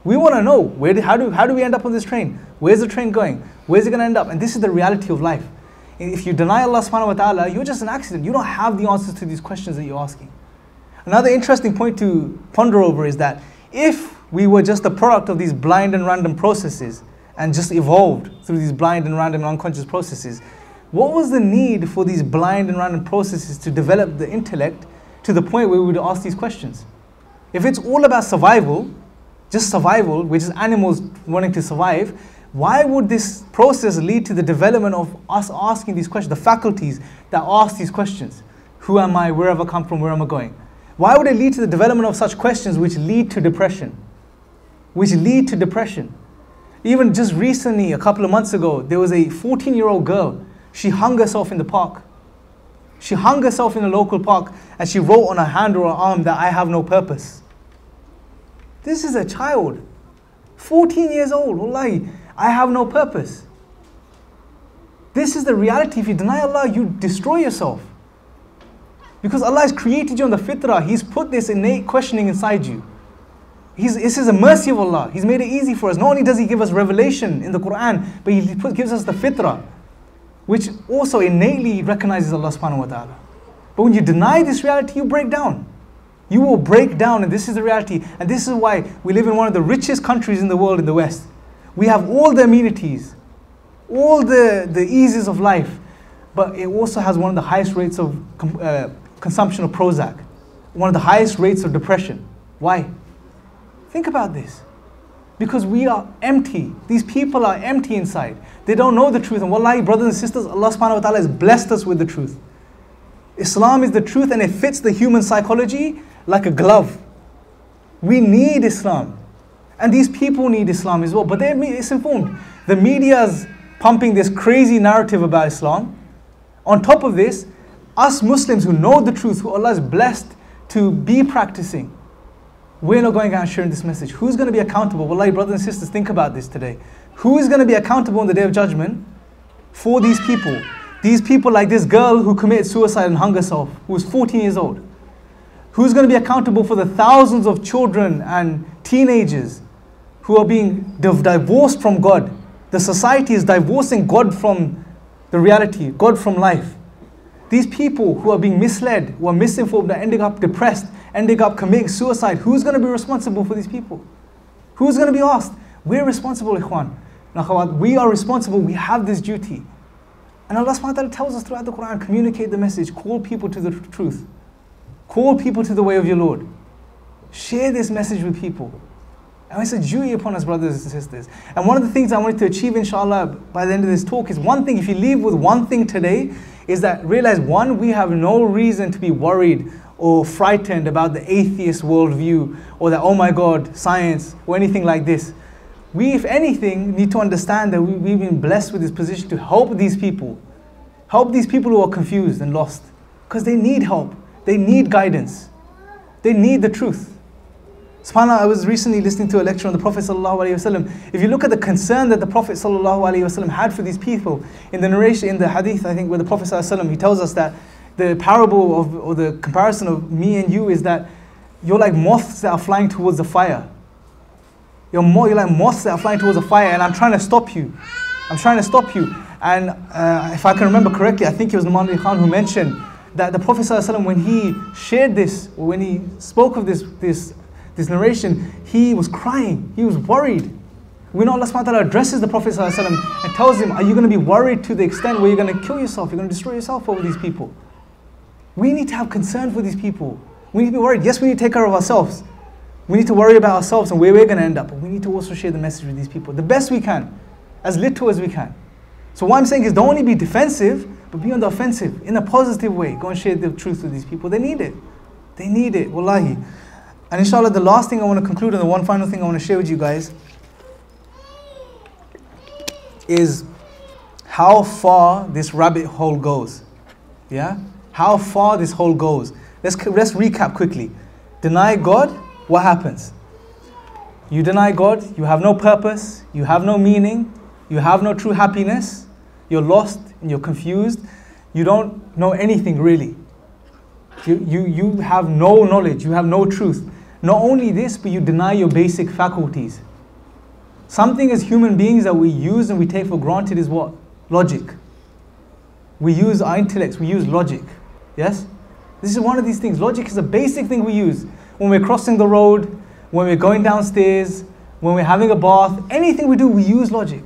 We want to know, how do we end up on this train? Where's the train going? Where's it going to end up? And this is the reality of life. If you deny Allah subhanahu wa ta'ala, you're just an accident. You don't have the answers to these questions that you're asking. Another interesting point to ponder over is that if we were just a product of these blind and random processes and just evolved through these blind and random and unconscious processes, what was the need for these blind and random processes to develop the intellect to the point where we would ask these questions? If it's all about survival, just survival, we're just animals wanting to survive, why would this process lead to the development of us asking these questions, the faculties that ask these questions? Who am I? Where have I come from? Where am I going? Why would it lead to the development of such questions which lead to depression? Even just recently, a couple of months ago, there was a 14-year-old girl. She hung herself in the park. She hung herself in a local park and she wrote on her hand or her arm that I have no purpose. This is a child, 14 years old, wallahi, I have no purpose. This is the reality. If you deny Allah, you destroy yourself. Because Allah has created you on the fitrah. He's put this innate questioning inside you. This is a mercy of Allah. He's made it easy for us. Not only does He give us revelation in the Quran, but He gives us the fitrah, which also innately recognizes Allah subhanahu wa ta'ala. But when you deny this reality, you break down. You will break down, and this is the reality. And this is why we live in one of the richest countries in the world, in the West. We have all the amenities, all the eases of life, but it also has one of the highest rates of consumption of Prozac, one of the highest rates of depression. Why? Think about this. Because we are empty. These people are empty inside. They don't know the truth. And wallahi, brothers and sisters, Allah subhanahu wa ta'ala has blessed us with the truth. Islam is the truth, and it fits the human psychology like a glove. We need Islam. And these people need Islam as well. But they're misinformed. The media is pumping this crazy narrative about Islam. On top of this, us Muslims who know the truth, who Allah has blessed to be practicing, we're not going out and sharing this message. Who's going to be accountable? Wallahi, brothers and sisters, think about this today. Who is going to be accountable on the Day of Judgment for these people? These people like this girl who committed suicide and hung herself, who was 14 years old. Who's going to be accountable for the thousands of children and teenagers who are being divorced from God? The society is divorcing God from the reality, God from life. These people who are being misled, who are misinformed, are ending up depressed, ending up committing suicide. Who's going to be responsible for these people? Who's going to be asked? We're responsible, ikhwan. We are responsible. We have this duty. And Allah subhanahu wa ta'ala tells us throughout the Quran, communicate the message, call people to the truth. Call people to the way of your Lord. Share this message with people. And it's a duty upon us, brothers and sisters. And one of the things I wanted to achieve, inshallah, by the end of this talk is one thing. If you leave with one thing today, is that realize, one, we have no reason to be worried or frightened about the atheist worldview, or that, oh my God, science, or anything like this. We, if anything, need to understand that we've been blessed with this position to help these people. Help these people who are confused and lost. Because they need help. They need guidance. They need the truth. SubhanAllah, I was recently listening to a lecture on the Prophet ﷺ. If you look at the concern that the Prophet ﷺ had for these people, in the narration, in the hadith, I think, where the Prophet ﷺ, he tells us that the parable of, or the comparison of me and you is that you're like moths that are flying towards the fire. You're like moths that are flying towards the fire, and I'm trying to stop you. I'm trying to stop you. And if I can remember correctly, I think it was Imran Khan who mentioned that the Prophet ﷺ, when he shared this, or when he spoke of this narration, he was crying. He was worried. We know Allah subhanahu wa ta'ala addresses the Prophet ﷺ and tells him, are you going to be worried to the extent where you're going to kill yourself? You're going to destroy yourself over these people. We need to have concern for these people. We need to be worried. Yes, we need to take care of ourselves. We need to worry about ourselves and where we're going to end up. But we need to also share the message with these people the best we can, as little as we can. So what I'm saying is, don't only be defensive, but be on the offensive, in a positive way. Go and share the truth with these people. They need it. They need it, wallahi. And inshallah, the last thing I want to conclude, and the one final thing I want to share with you guys, is how far this rabbit hole goes. Yeah? How far this hole goes. Let's recap quickly. Deny God, what happens? You deny God, you have no purpose, you have no meaning, you have no true happiness, you're lost and you're confused, you don't know anything really. You have no knowledge, you have no truth. Not only this, but you deny your basic faculties. Something as human beings that we use and we take for granted is what? Logic. We use our intellects, we use logic. Yes? This is one of these things. Logic is a basic thing we use. When we're crossing the road, when we're going downstairs, when we're having a bath, anything we do, we use logic.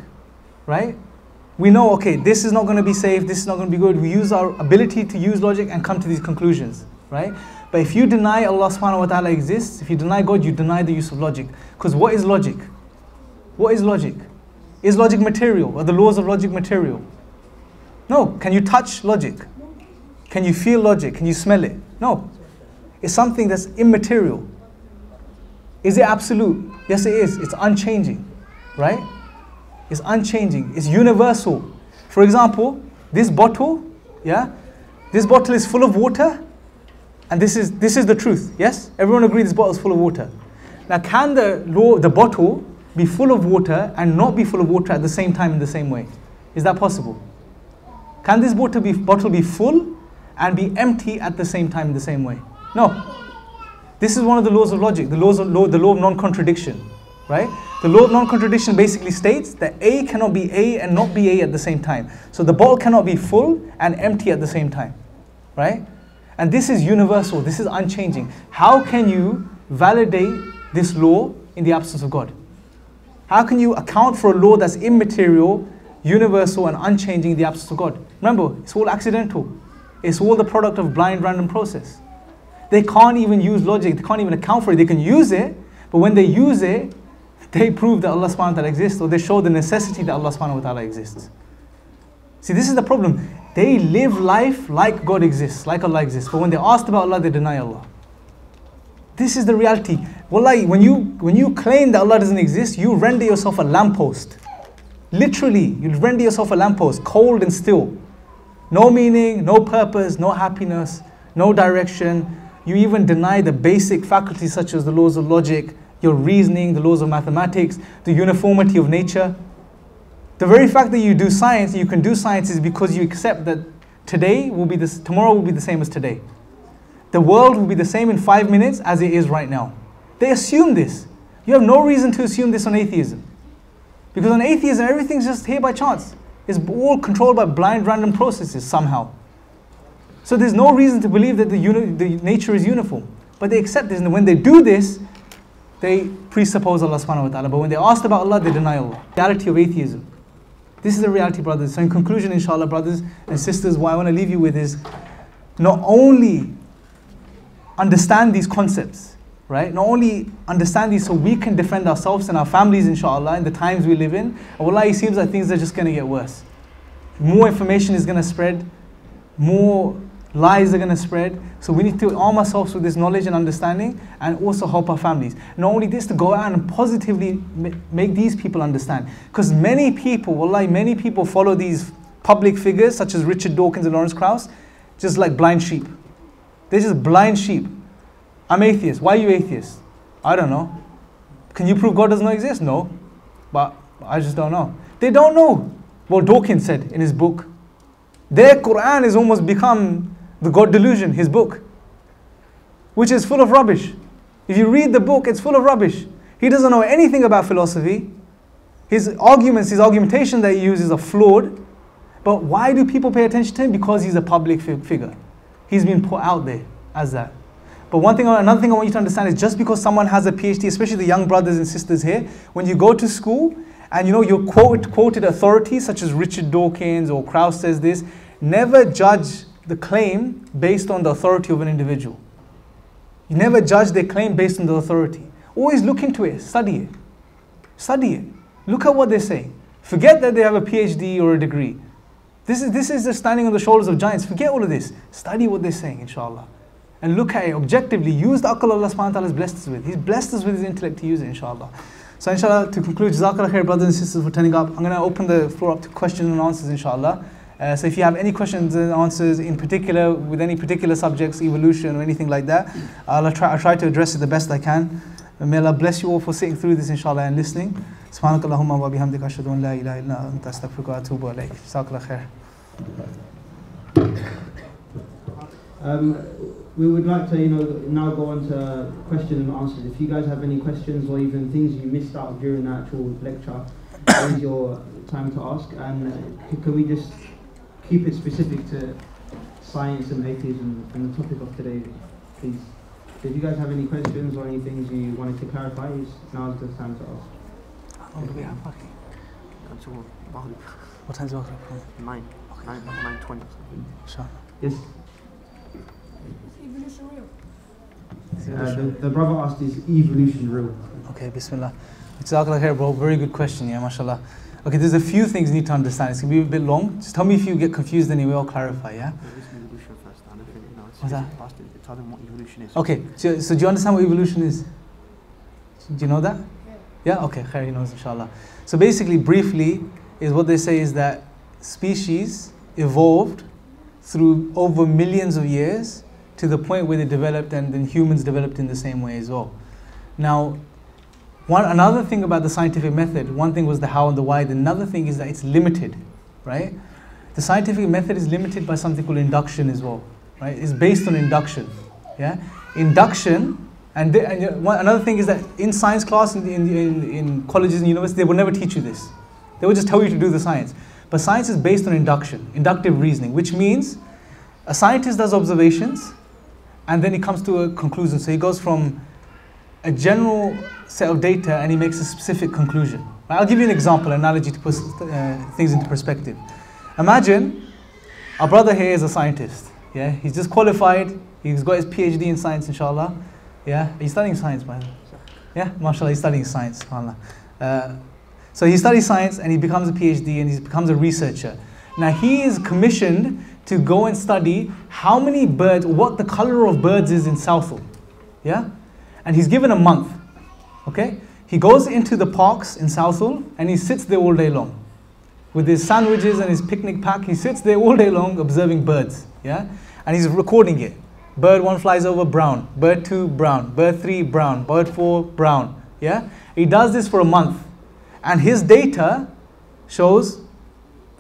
Right? We know, okay, this is not going to be safe, this is not going to be good. We use our ability to use logic and come to these conclusions. Right? But if you deny Allah subhanahu wa ta'ala exists, if you deny God, you deny the use of logic. Because what is logic? What is logic? Is logic material? Are the laws of logic material? No. Can you touch logic? Can you feel logic? Can you smell it? No. It's something that's immaterial. Is it absolute? Yes, it is. It's unchanging. Right? It's unchanging. It's universal. For example, this bottle, yeah? This bottle is full of water, and this is the truth. Yes? Everyone agrees this bottle is full of water. Now, can the bottle be full of water and not be full of water at the same time in the same way? Is that possible? Can this bottle be full and be empty at the same time in the same way? No. This is one of the laws of logic, the law of non-contradiction, right? The law of non-contradiction basically states that A cannot be A and not be A at the same time. So the bottle cannot be full and empty at the same time, right? And this is universal, this is unchanging. How can you validate this law in the absence of God? How can you account for a law that's immaterial, universal and unchanging in the absence of God? Remember, it's all accidental. It's all the product of blind random process. They can't even use logic, they can't even account for it. They can use it, but when they use it, they prove that Allah subhanahu wa ta'ala exists, or they show the necessity that Allah subhanahu wa ta'ala exists. See, this is the problem. They live life like God exists, like Allah exists. But when they're asked about Allah, they deny Allah. This is the reality. Wallahi, when you claim that Allah doesn't exist, you render yourself a lamppost. Literally, you render yourself a lamppost, cold and still. No meaning, no purpose, no happiness, no direction. You even deny the basic faculties such as the laws of logic, your reasoning, the laws of mathematics, the uniformity of nature. The very fact that you do science, you can do science, is because you accept that tomorrow will be the same as today. The world will be the same in 5 minutes as it is right now. They assume this. You have no reason to assume this on atheism. Because on atheism, everything's just here by chance. It's all controlled by blind random processes somehow. So there's no reason to believe that the nature is uniform. But they accept this, and when they do this, they presuppose Allah subhanahu wa ta'ala. But when they're asked about Allah, they deny Allah. The reality of atheism. This is the reality, brothers. So in conclusion, inshallah, brothers and sisters, what I want to leave you with is not only understand these concepts, right? Not only understand these so we can defend ourselves and our families, inshallah, in the times we live in. And wallahi, it seems like things are just going to get worse. More information is going to spread. More lies are going to spread. So we need to arm ourselves with this knowledge and understanding, and also help our families. Not only this, to go out and positively make these people understand. Because many people, wallahi, many people follow these public figures such as Richard Dawkins and Lawrence Krauss just like blind sheep. They're just blind sheep. I'm atheist. Why are you atheist? I don't know. Can you prove God does not exist? No. But I just don't know. They don't know what Dawkins said in his book. Their Quran has almost become the God delusion, his book, which is full of rubbish. If you read the book, it's full of rubbish. He doesn't know anything about philosophy. His arguments, his argumentation that he uses are flawed. But why do people pay attention to him? Because he's a public figure. He's been put out there as that. But another thing I want you to understand is just because someone has a PhD, especially the young brothers and sisters here, when you go to school and you're quoted authorities such as Richard Dawkins or Krauss says this, never judge the claim based on the authority of an individual. You never judge their claim based on the authority. Always look into it, study it. Study it. Look at what they're saying. Forget that they have a PhD or a degree. This is just standing on the shoulders of giants. Forget all of this. Study what they're saying, inshallah. And look at it objectively. Use the aql Allah subhanahu wa ta'ala has blessed us with. He's blessed us with his intellect to use it, inshallah. So inshallah, to conclude, jazakallah khair, brothers and sisters, for turning up. I'm going to open the floor up to questions and answers, inshallah. So if you have any questions and answers in particular, with any particular subjects, evolution or anything like that, I'll try to address it the best I can. May Allah bless you all for sitting through this, inshallah, and listening. Subhanakallahumma wa bihamdika ashhadu an la ilaha illa anta astaghfiruka wa atubu ilayk. Jazakallah khair. We would like to, now go on to questions and answers. If you guys have any questions or even things you missed out during the actual lecture, is your time to ask. And can we just keep it specific to science and atheism and the topic of today, please? If you guys have any questions or any things you wanted to clarify, now is the time to ask. How long do we have? What time is it? 9. Okay. 9:20. Inshallah. Yes. Is evolution real? The brother asked, is evolution real? Okay, bismillah. Jazakallah khair, bro. Very good question, yeah, mashallah. Okay, there's a few things you need to understand. It's going to be a bit long. Just tell me if you get confused anyway, I'll clarify, yeah? Evolution first. I don't think, What's that? Tell them what evolution is. Okay, so do you understand what evolution is? Do you know that? Yeah? Okay, khair, he knows, inshallah. So basically, briefly, is what they say is that species evolved through over millions of years to the point where they developed, and then humans developed in the same way as well. Now, another thing about the scientific method, one thing was the how and the why, another thing is that it's limited, right? The scientific method is limited by something called induction as well, right? It's based on induction, yeah? Induction Another thing is that in science class, in colleges and universities, they will never teach you this. They will just tell you to do the science. But science is based on inductive reasoning, which means a scientist does observations and then he comes to a conclusion. So he goes from a general set of data and he makes a specific conclusion. I'll give you an example, an analogy to put things into perspective. Imagine our brother here is a scientist. Yeah, he's just qualified. He's got his PhD in science, inshallah. Yeah, he's studying science, by the way. Yeah, mashallah, he's studying science, subhanallah. So he studies science and he becomes a PhD and he becomes a researcher. Now he is commissioned to go and study how many birds, what the color of birds is in Southall. Yeah? And he's given a month. Okay? He goes into the parks in Southall and he sits there all day long. With his sandwiches and his picnic pack, he sits there all day long observing birds. Yeah? And he's recording it. Bird 1 flies over, brown. Bird 2, brown. Bird 3, brown. Bird 4, brown. Yeah? He does this for a month. And his data shows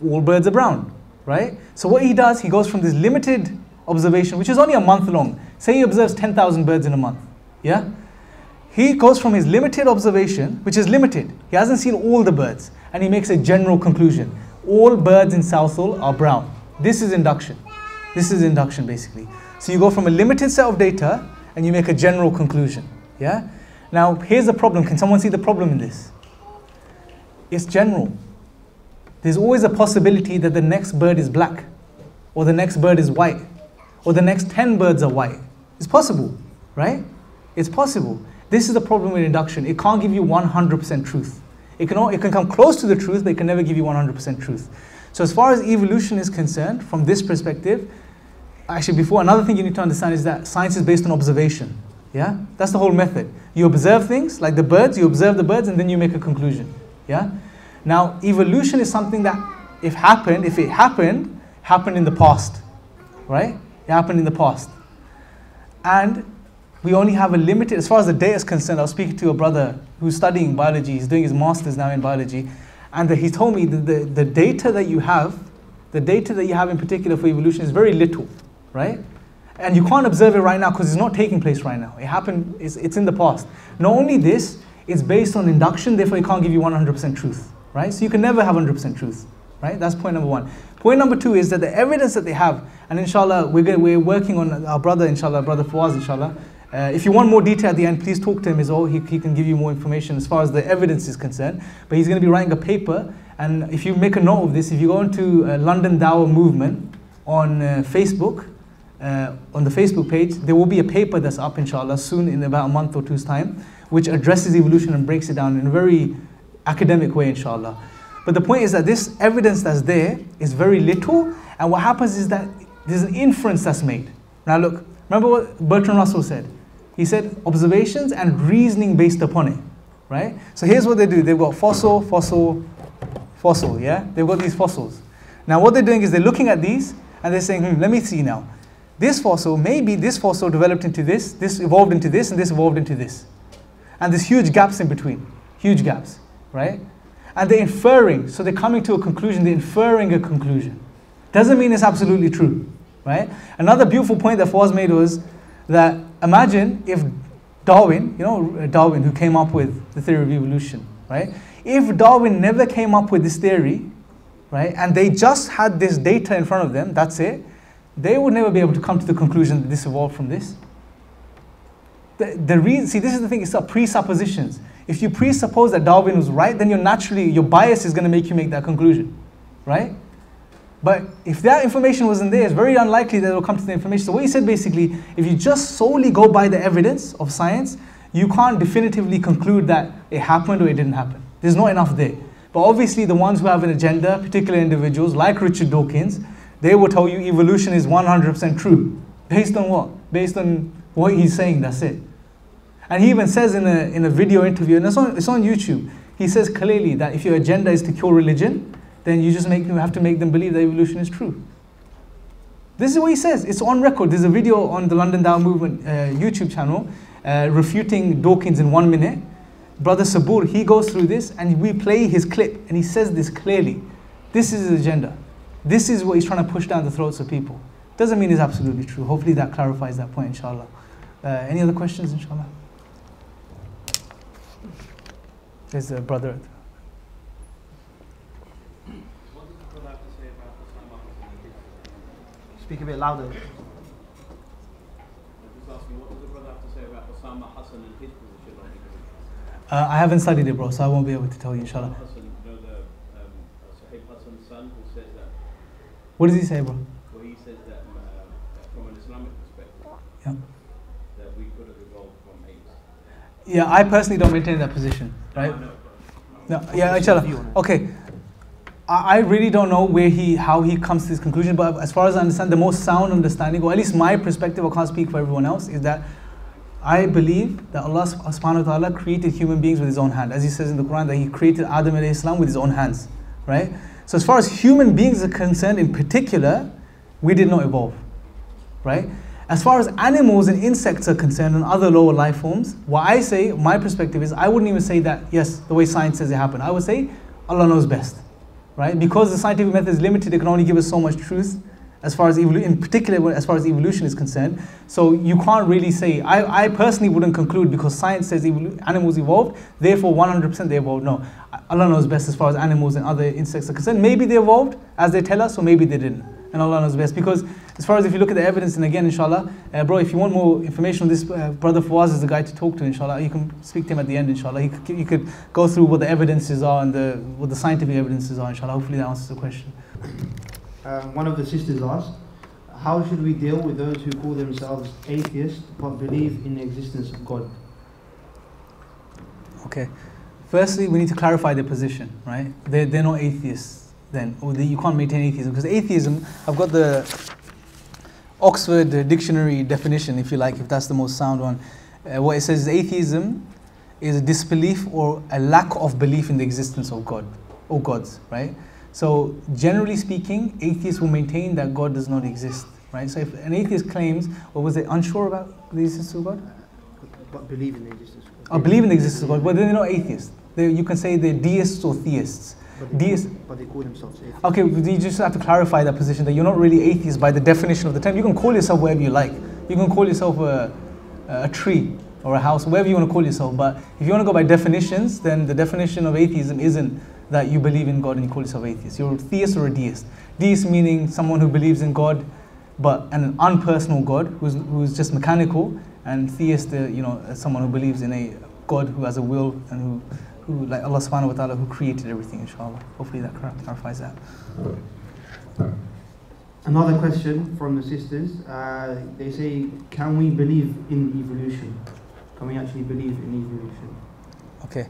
all birds are brown, right? So what he does, he goes from this limited observation, which is only a month long. Say he observes 10,000 birds in a month, yeah? He goes from his limited observation, which is limited. He hasn't seen all the birds, and he makes a general conclusion. All birds in Southall are brown. This is induction. This is induction, basically. So you go from a limited set of data, and you make a general conclusion, yeah? Now, here's the problem. Can someone see the problem in this? It's general. There's always a possibility that the next bird is black, or the next bird is white, or the next 10 birds are white. It's possible, right? It's possible. This is the problem with induction. It can't give you 100% truth. It can come close to the truth, but it can never give you 100% truth. So as far as evolution is concerned, from this perspective, actually before, another thing you need to understand is that science is based on observation. Yeah? That's the whole method. You observe things, like the birds, you observe the birds, and then you make a conclusion. Yeah? Now, evolution is something that if it happened in the past, right? It happened in the past. And we only have a limited, as far as the data is concerned, I was speaking to a brother who's studying biology, he's doing his master's now in biology, and he told me that the data that you have in particular for evolution is very little, right? And you can't observe it right now because it's not taking place right now. It happened, it's in the past. Not only this, it's based on induction, therefore it can't give you 100% truth, right? So you can never have 100% truth, right? That's point number one. Point number two is that the evidence that they have, and inshallah, we're working on our brother, inshallah, brother Fawaz, inshallah. If you want more detail at the end, please talk to him as well. He can give you more information as far as the evidence is concerned. But he's going to be writing a paper, and if you make a note of this, if you go into London Dawah Movement on Facebook, on the Facebook page, there will be a paper that's up, inshallah, soon in about a month or two's time, which addresses evolution and breaks it down in a very academic way, inshallah. But the point is that this evidence that's there is very little, and what happens is that there's an inference that's made. Now look, remember what Bertrand Russell said? He said observations and reasoning based upon it, right? So here's what they do. They've got fossil, yeah? They've got these fossils. Now what they're doing is they're looking at these, and they're saying, let me see now. This fossil, maybe this fossil developed into this evolved into this, and this evolved into this. And there's huge gaps in between, huge gaps, right? And they're inferring, so they're coming to a conclusion, they're inferring a conclusion. Doesn't mean it's absolutely true, right? Another beautiful point that Fawaz made was that imagine if Darwin, Darwin who came up with the theory of evolution, right? If Darwin never came up with this theory, right, and they just had this data in front of them, that's it, they would never be able to come to the conclusion that this evolved from this. See, this is the thing, it's presuppositions. If you presuppose that Darwin was right, then your bias is going to make you make that conclusion, right? But if that information wasn't there, it's very unlikely that it will come to the information. So what he said basically, if you just solely go by the evidence of science, you can't definitively conclude that it happened or it didn't happen. There's not enough there. But obviously the ones who have an agenda, particular individuals like Richard Dawkins, they will tell you evolution is 100% true. Based on what? Based on what he's saying, that's it. And he even says in a video interview, and it's on YouTube, he says clearly that if your agenda is to cure religion, then you have to make them believe that evolution is true. This is what he says. It's on record. There's a video on the London Dawah Movement YouTube channel refuting Dawkins in 1 minute. Brother Sabur, he goes through this and we play his clip and he says this clearly. This is his agenda. This is what he's trying to push down the throats of people. Doesn't mean it's absolutely true. Hopefully that clarifies that point, inshallah. Any other questions, inshallah? There's a brother. What does the brother have to say about Osama Hassan and his? Speak a bit louder. I'm just asking, what does the brother have to say about Osama Hassan and his position on evolution? I haven't studied it, bro, so I won't be able to tell you, inshallah. Hassan, you know the Sahib Hassan's son who says that. What does he say, bro? Well, he says that from an Islamic perspective, Yeah. that we could have evolved from apes. Yeah, I personally don't maintain that position, right? I know, No, yeah, inshallah. Okay. I really don't know how he comes to this conclusion, but as far as I understand, the most sound understanding, or at least my perspective, I can't speak for everyone else, is that I believe that Allah subhanahu wa ta'ala created human beings with his own hand. As he says in the Quran, that he created Adam alayhi salam with his own hands, right? So as far as human beings are concerned in particular, we did not evolve, right? As far as animals and insects are concerned and other lower life forms, what I say, my perspective is, I wouldn't even say that, yes, the way science says it happened. I would say, Allah knows best, right? Because the scientific method is limited, it can only give us so much truth, as far as in particular, as far as evolution is concerned. So you can't really say, I personally wouldn't conclude because science says animals evolved, therefore 100% they evolved. No, Allah knows best as far as animals and other insects are concerned. Maybe they evolved as they tell us, or maybe they didn't. And Allah knows best. Because as far as if you look at the evidence, and again, inshallah, bro, if you want more information on this, brother Fawaz is the guy to talk to, inshallah. You can speak to him at the end, inshallah. You could go through what the evidences are and what the scientific evidences are, inshallah. Hopefully that answers the question. One of the sisters asked, how should we deal with those who call themselves atheists but believe in the existence of God? Okay. Firstly, we need to clarify their position, right? They're not atheists then, or you can't maintain atheism. Because atheism, I've got the Oxford Dictionary definition, if you like, if that's the most sound one. What it says is atheism is a disbelief or a lack of belief in the existence of God, or gods, right? So generally speaking, atheists will maintain that God does not exist, right? So if an atheist claims, or was they unsure about the existence of God? But believe in the existence of God. Or believe in the existence of God, but then they're not atheists. You can say they're deists or theists. But they call themselves atheists. Okay, you just have to clarify that position, that you're not really atheist by the definition of the term. You can call yourself whatever you like. You can call yourself a tree or a house, whatever you want to call yourself. But if you want to go by definitions, then the definition of atheism isn't that you believe in God and you call yourself atheist. You're a theist or a deist. Deist meaning someone who believes in God, but an unpersonal God who's just mechanical, and theist, someone who believes in a God who has a will and who like Allah subhanahu wa ta'ala, who created everything, inshallah. Hopefully that clarifies that. Another question from the sisters. They say, can we believe in evolution? Can we actually believe in evolution? Okay.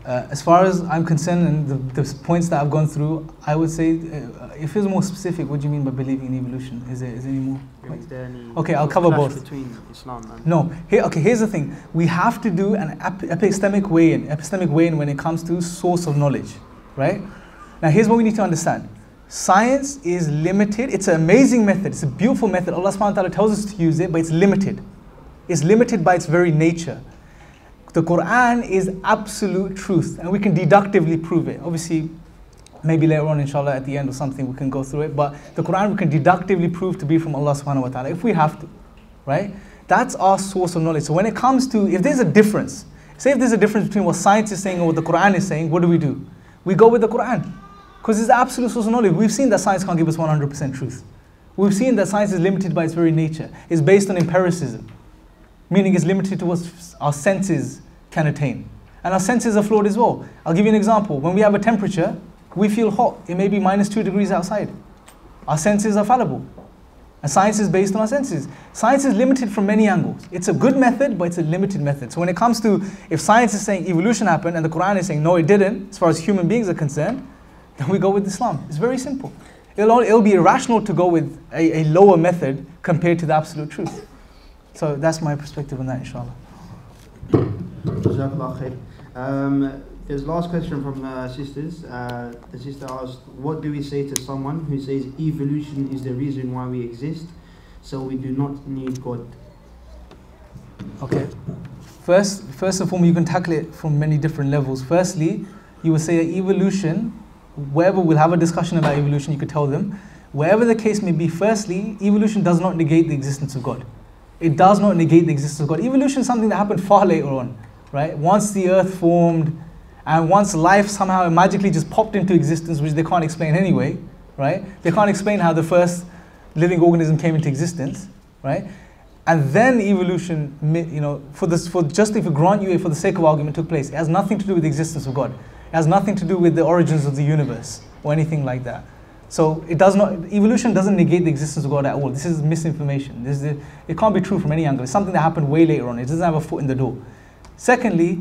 As far as I'm concerned, and the points that I've gone through, I would say, if it's more specific, what do you mean by believing in evolution? Is there any more? Is there any Okay, I'll cover both. between Islam and... No. Here's the thing. We have to do an epistemic way in when it comes to source of knowledge, right? Now, here's what we need to understand. Science is limited. It's an amazing method. It's a beautiful method. Allah subhanahu wa ta'ala tells us to use it, but it's limited. It's limited by its very nature. The Quran is absolute truth, and we can deductively prove it. Obviously, maybe later on, inshallah, at the end or something, we can go through it. But the Quran we can deductively prove to be from Allah subhanahu wa ta'ala, if we have to, right? That's our source of knowledge. So when it comes to, if there's a difference, say if there's a difference between what science is saying and what the Quran is saying, what do? We go with the Quran. Because it's the absolute source of knowledge. We've seen that science can't give us 100% truth. We've seen that science is limited by its very nature. It's based on empiricism, meaning it's limited to what our senses can attain. And our senses are flawed as well. I'll give you an example. When we have a temperature, we feel hot. It may be -2 degrees outside. Our senses are fallible. And science is based on our senses. Science is limited from many angles. It's a good method, but it's a limited method. So when it comes to, if science is saying evolution happened and the Quran is saying no, it didn't, as far as human beings are concerned, then we go with Islam. It's very simple. It'll be irrational to go with a lower method compared to the absolute truth. So that's my perspective on that, inshallah. Jazakallah khair. There's last question from sisters. The sister asked, what do we say to someone who says evolution is the reason why we exist, so we do not need God? Okay. First and foremost, you can tackle it from many different levels. Firstly, you will say that evolution, wherever we'll have a discussion about evolution, you could tell them, wherever the case may be, firstly, evolution does not negate the existence of God. It does not negate the existence of God. Evolution is something that happened far later on. right? Once the earth formed, and once life somehow magically just popped into existence, which they can't explain anyway, right? They can't explain how the first living organism came into existence, right? And then evolution, you know, for just if we grant you it for the sake of argument took place, it has nothing to do with the existence of God. It has nothing to do with the origins of the universe or anything like that. So it does not, evolution doesn't negate the existence of God at all. This is misinformation. It can't be true from any angle. It's something that happened way later on. It doesn't have a foot in the door. Secondly,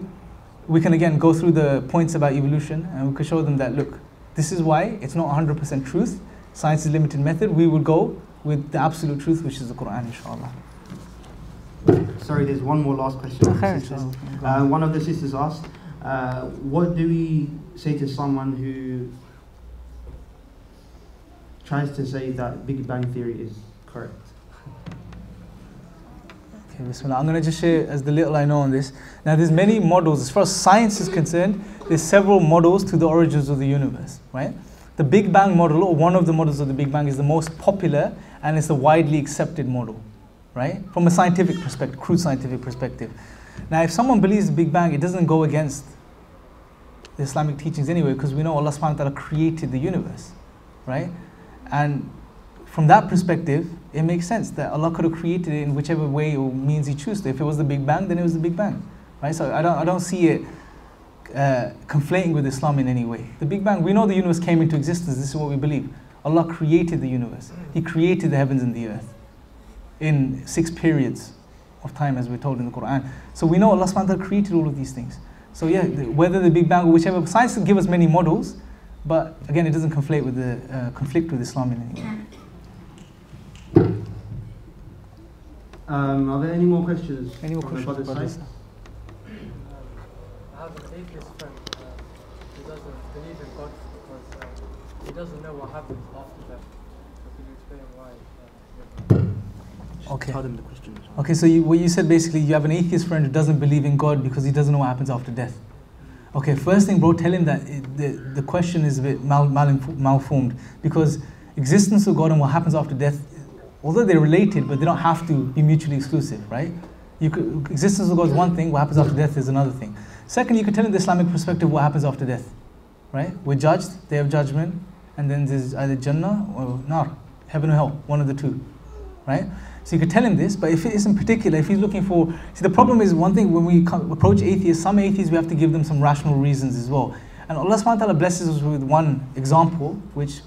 we can again go through the points about evolution and we can show them that, look, this is why it's not 100% truth. Science is limited method. We will go with the absolute truth, which is the Quran, inshallah. Sorry, there's one more last question. One of the sisters asked, what do we say to someone who tries to say that Big Bang Theory is correct? Okay, Bismillah. I'm going to just share as the little I know on this. Now, there's many models. As far as science is concerned, there's several models to the origins of the universe, right? The Big Bang model, or one of the models of the Big Bang, is the most popular and it's the widely accepted model, right? From a scientific perspective, crude scientific perspective. Now, if someone believes the Big Bang, it doesn't go against the Islamic teachings anyway, because we know Allah subhanahu wa ta'ala created the universe, right? And from that perspective, it makes sense that Allah could have created it in whichever way or means He chose to. If it was the Big Bang, then it was the Big Bang, right? So I don't see it conflating with Islam in any way. The Big Bang, we know the universe came into existence. This is what we believe. Allah created the universe. He created the heavens and the earth in 6 periods of time, as we're told in the Quran. So we know Allah subhanahu wa ta'ala created all of these things. So yeah, whether the Big Bang or whichever, science will give us many models, but again, it doesn't conflict with Islam in any way. Are there any more questions? Any more questions? Brothers? I have an atheist friend who doesn't believe in God because he doesn't know what happens after death. So can you explain why? Okay. Tell them the question. Okay, so what you said basically, you have an atheist friend who doesn't believe in God because he doesn't know what happens after death. Okay, first thing, bro, tell him that the question is a bit malformed, because existence of God and what happens after death, although they're related, but they don't have to be mutually exclusive, right? Existence of God is one thing, what happens after death is another thing. Second, you can tell him the Islamic perspective what happens after death, right? We're judged, day of judgment, and then there's either Jannah or Nar, heaven or hell, one of the two, right? So you could tell him this, but if it is in particular, if he's looking for... See, the problem is one thing, when we approach atheists, some atheists, we have to give them some rational reasons as well. And Allah subhanahu wa ta'ala blesses us with one example, which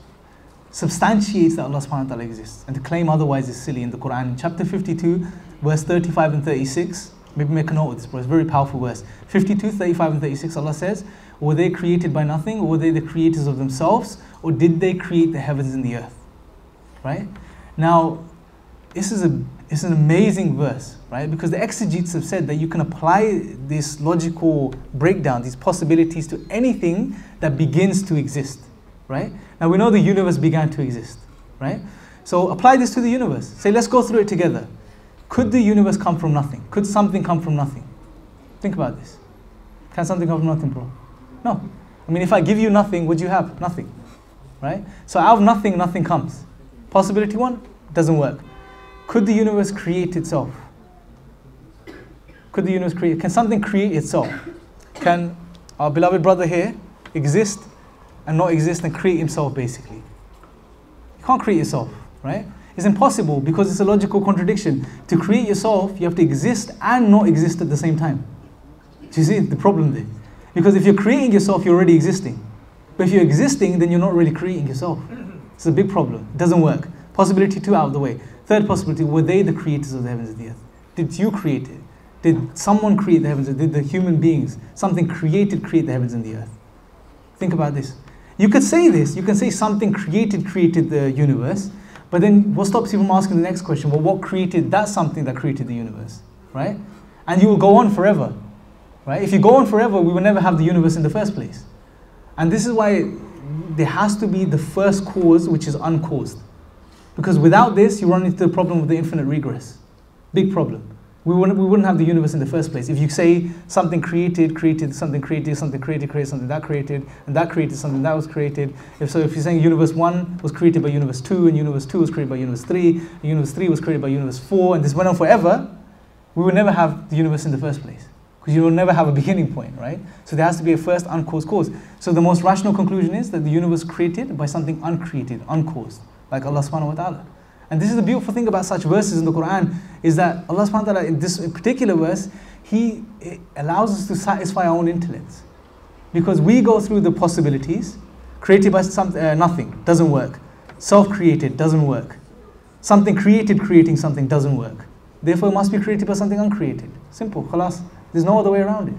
substantiates that Allah subhanahu wa ta'ala exists. And to claim otherwise is silly. In the Quran, in chapter 52, verse 35 and 36, maybe make a note of this, bro, it's a very powerful verse. 52, 35 and 36, Allah says, were they created by nothing, or were they the creators of themselves, or did they create the heavens and the earth? Right? Now, this is an amazing verse, right? Because the exegetes have said that you can apply this logical breakdown, these possibilities, to anything that begins to exist, right? Now we know the universe began to exist, right? So apply this to the universe. Say, let's go through it together. Could the universe come from nothing? Could something come from nothing? Think about this. Can something come from nothing, bro? No. I mean, if I give you nothing, would you have nothing, right? So out of nothing, nothing comes. Possibility one, doesn't work. Could the universe create itself? Could the universe create? Can something create itself? Can our beloved brother here exist and not exist and create himself, basically? You can't create yourself, right? It's impossible because it's a logical contradiction. To create yourself, you have to exist and not exist at the same time. Do you see the problem there? Because if you're creating yourself, you're already existing. But if you're existing, then you're not really creating yourself. It's a big problem. It doesn't work. Possibility 2 out of the way. Third possibility, were they the creators of the heavens and the earth? Did you create it? Did someone create the heavens? Did the human beings, something created, create the heavens and the earth? Think about this. You could say this. You can say something created the universe, but then what stops you from asking the next question? Well, what created that something that created the universe, right? And you will go on forever, right? If you go on forever, we will never have the universe in the first place. And this is why there has to be the first cause, which is uncaused. Because without this, you run into the problem of the infinite regress. Big problem. We wouldn't have the universe in the first place. If you say something created, something created, something created, something that created, and that created something that was created. If you're saying universe 1 was created by universe 2, and universe 2 was created by universe 3, and universe 3 was created by universe 4, and this went on forever, we would never have the universe in the first place. because you will never have a beginning point, right? So there has to be a first uncaused cause. So the most rational conclusion is that the universe was created by something uncreated, uncaused, like Allah subhanahu wa ta'ala. And this is the beautiful thing about such verses in the Quran, is that Allah subhanahu wa ta'ala, in this particular verse, He allows us to satisfy our own intellects. Because we go through the possibilities, created by nothing, doesn't work. Self-created, doesn't work. Something created creating something doesn't work. Therefore it must be created by something uncreated. Simple, khalas. There's no other way around it.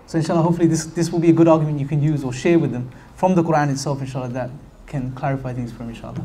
So inshallah, hopefully this will be a good argument you can use or share with them from the Quran itself, inshallah, that can clarify things for them, inshallah.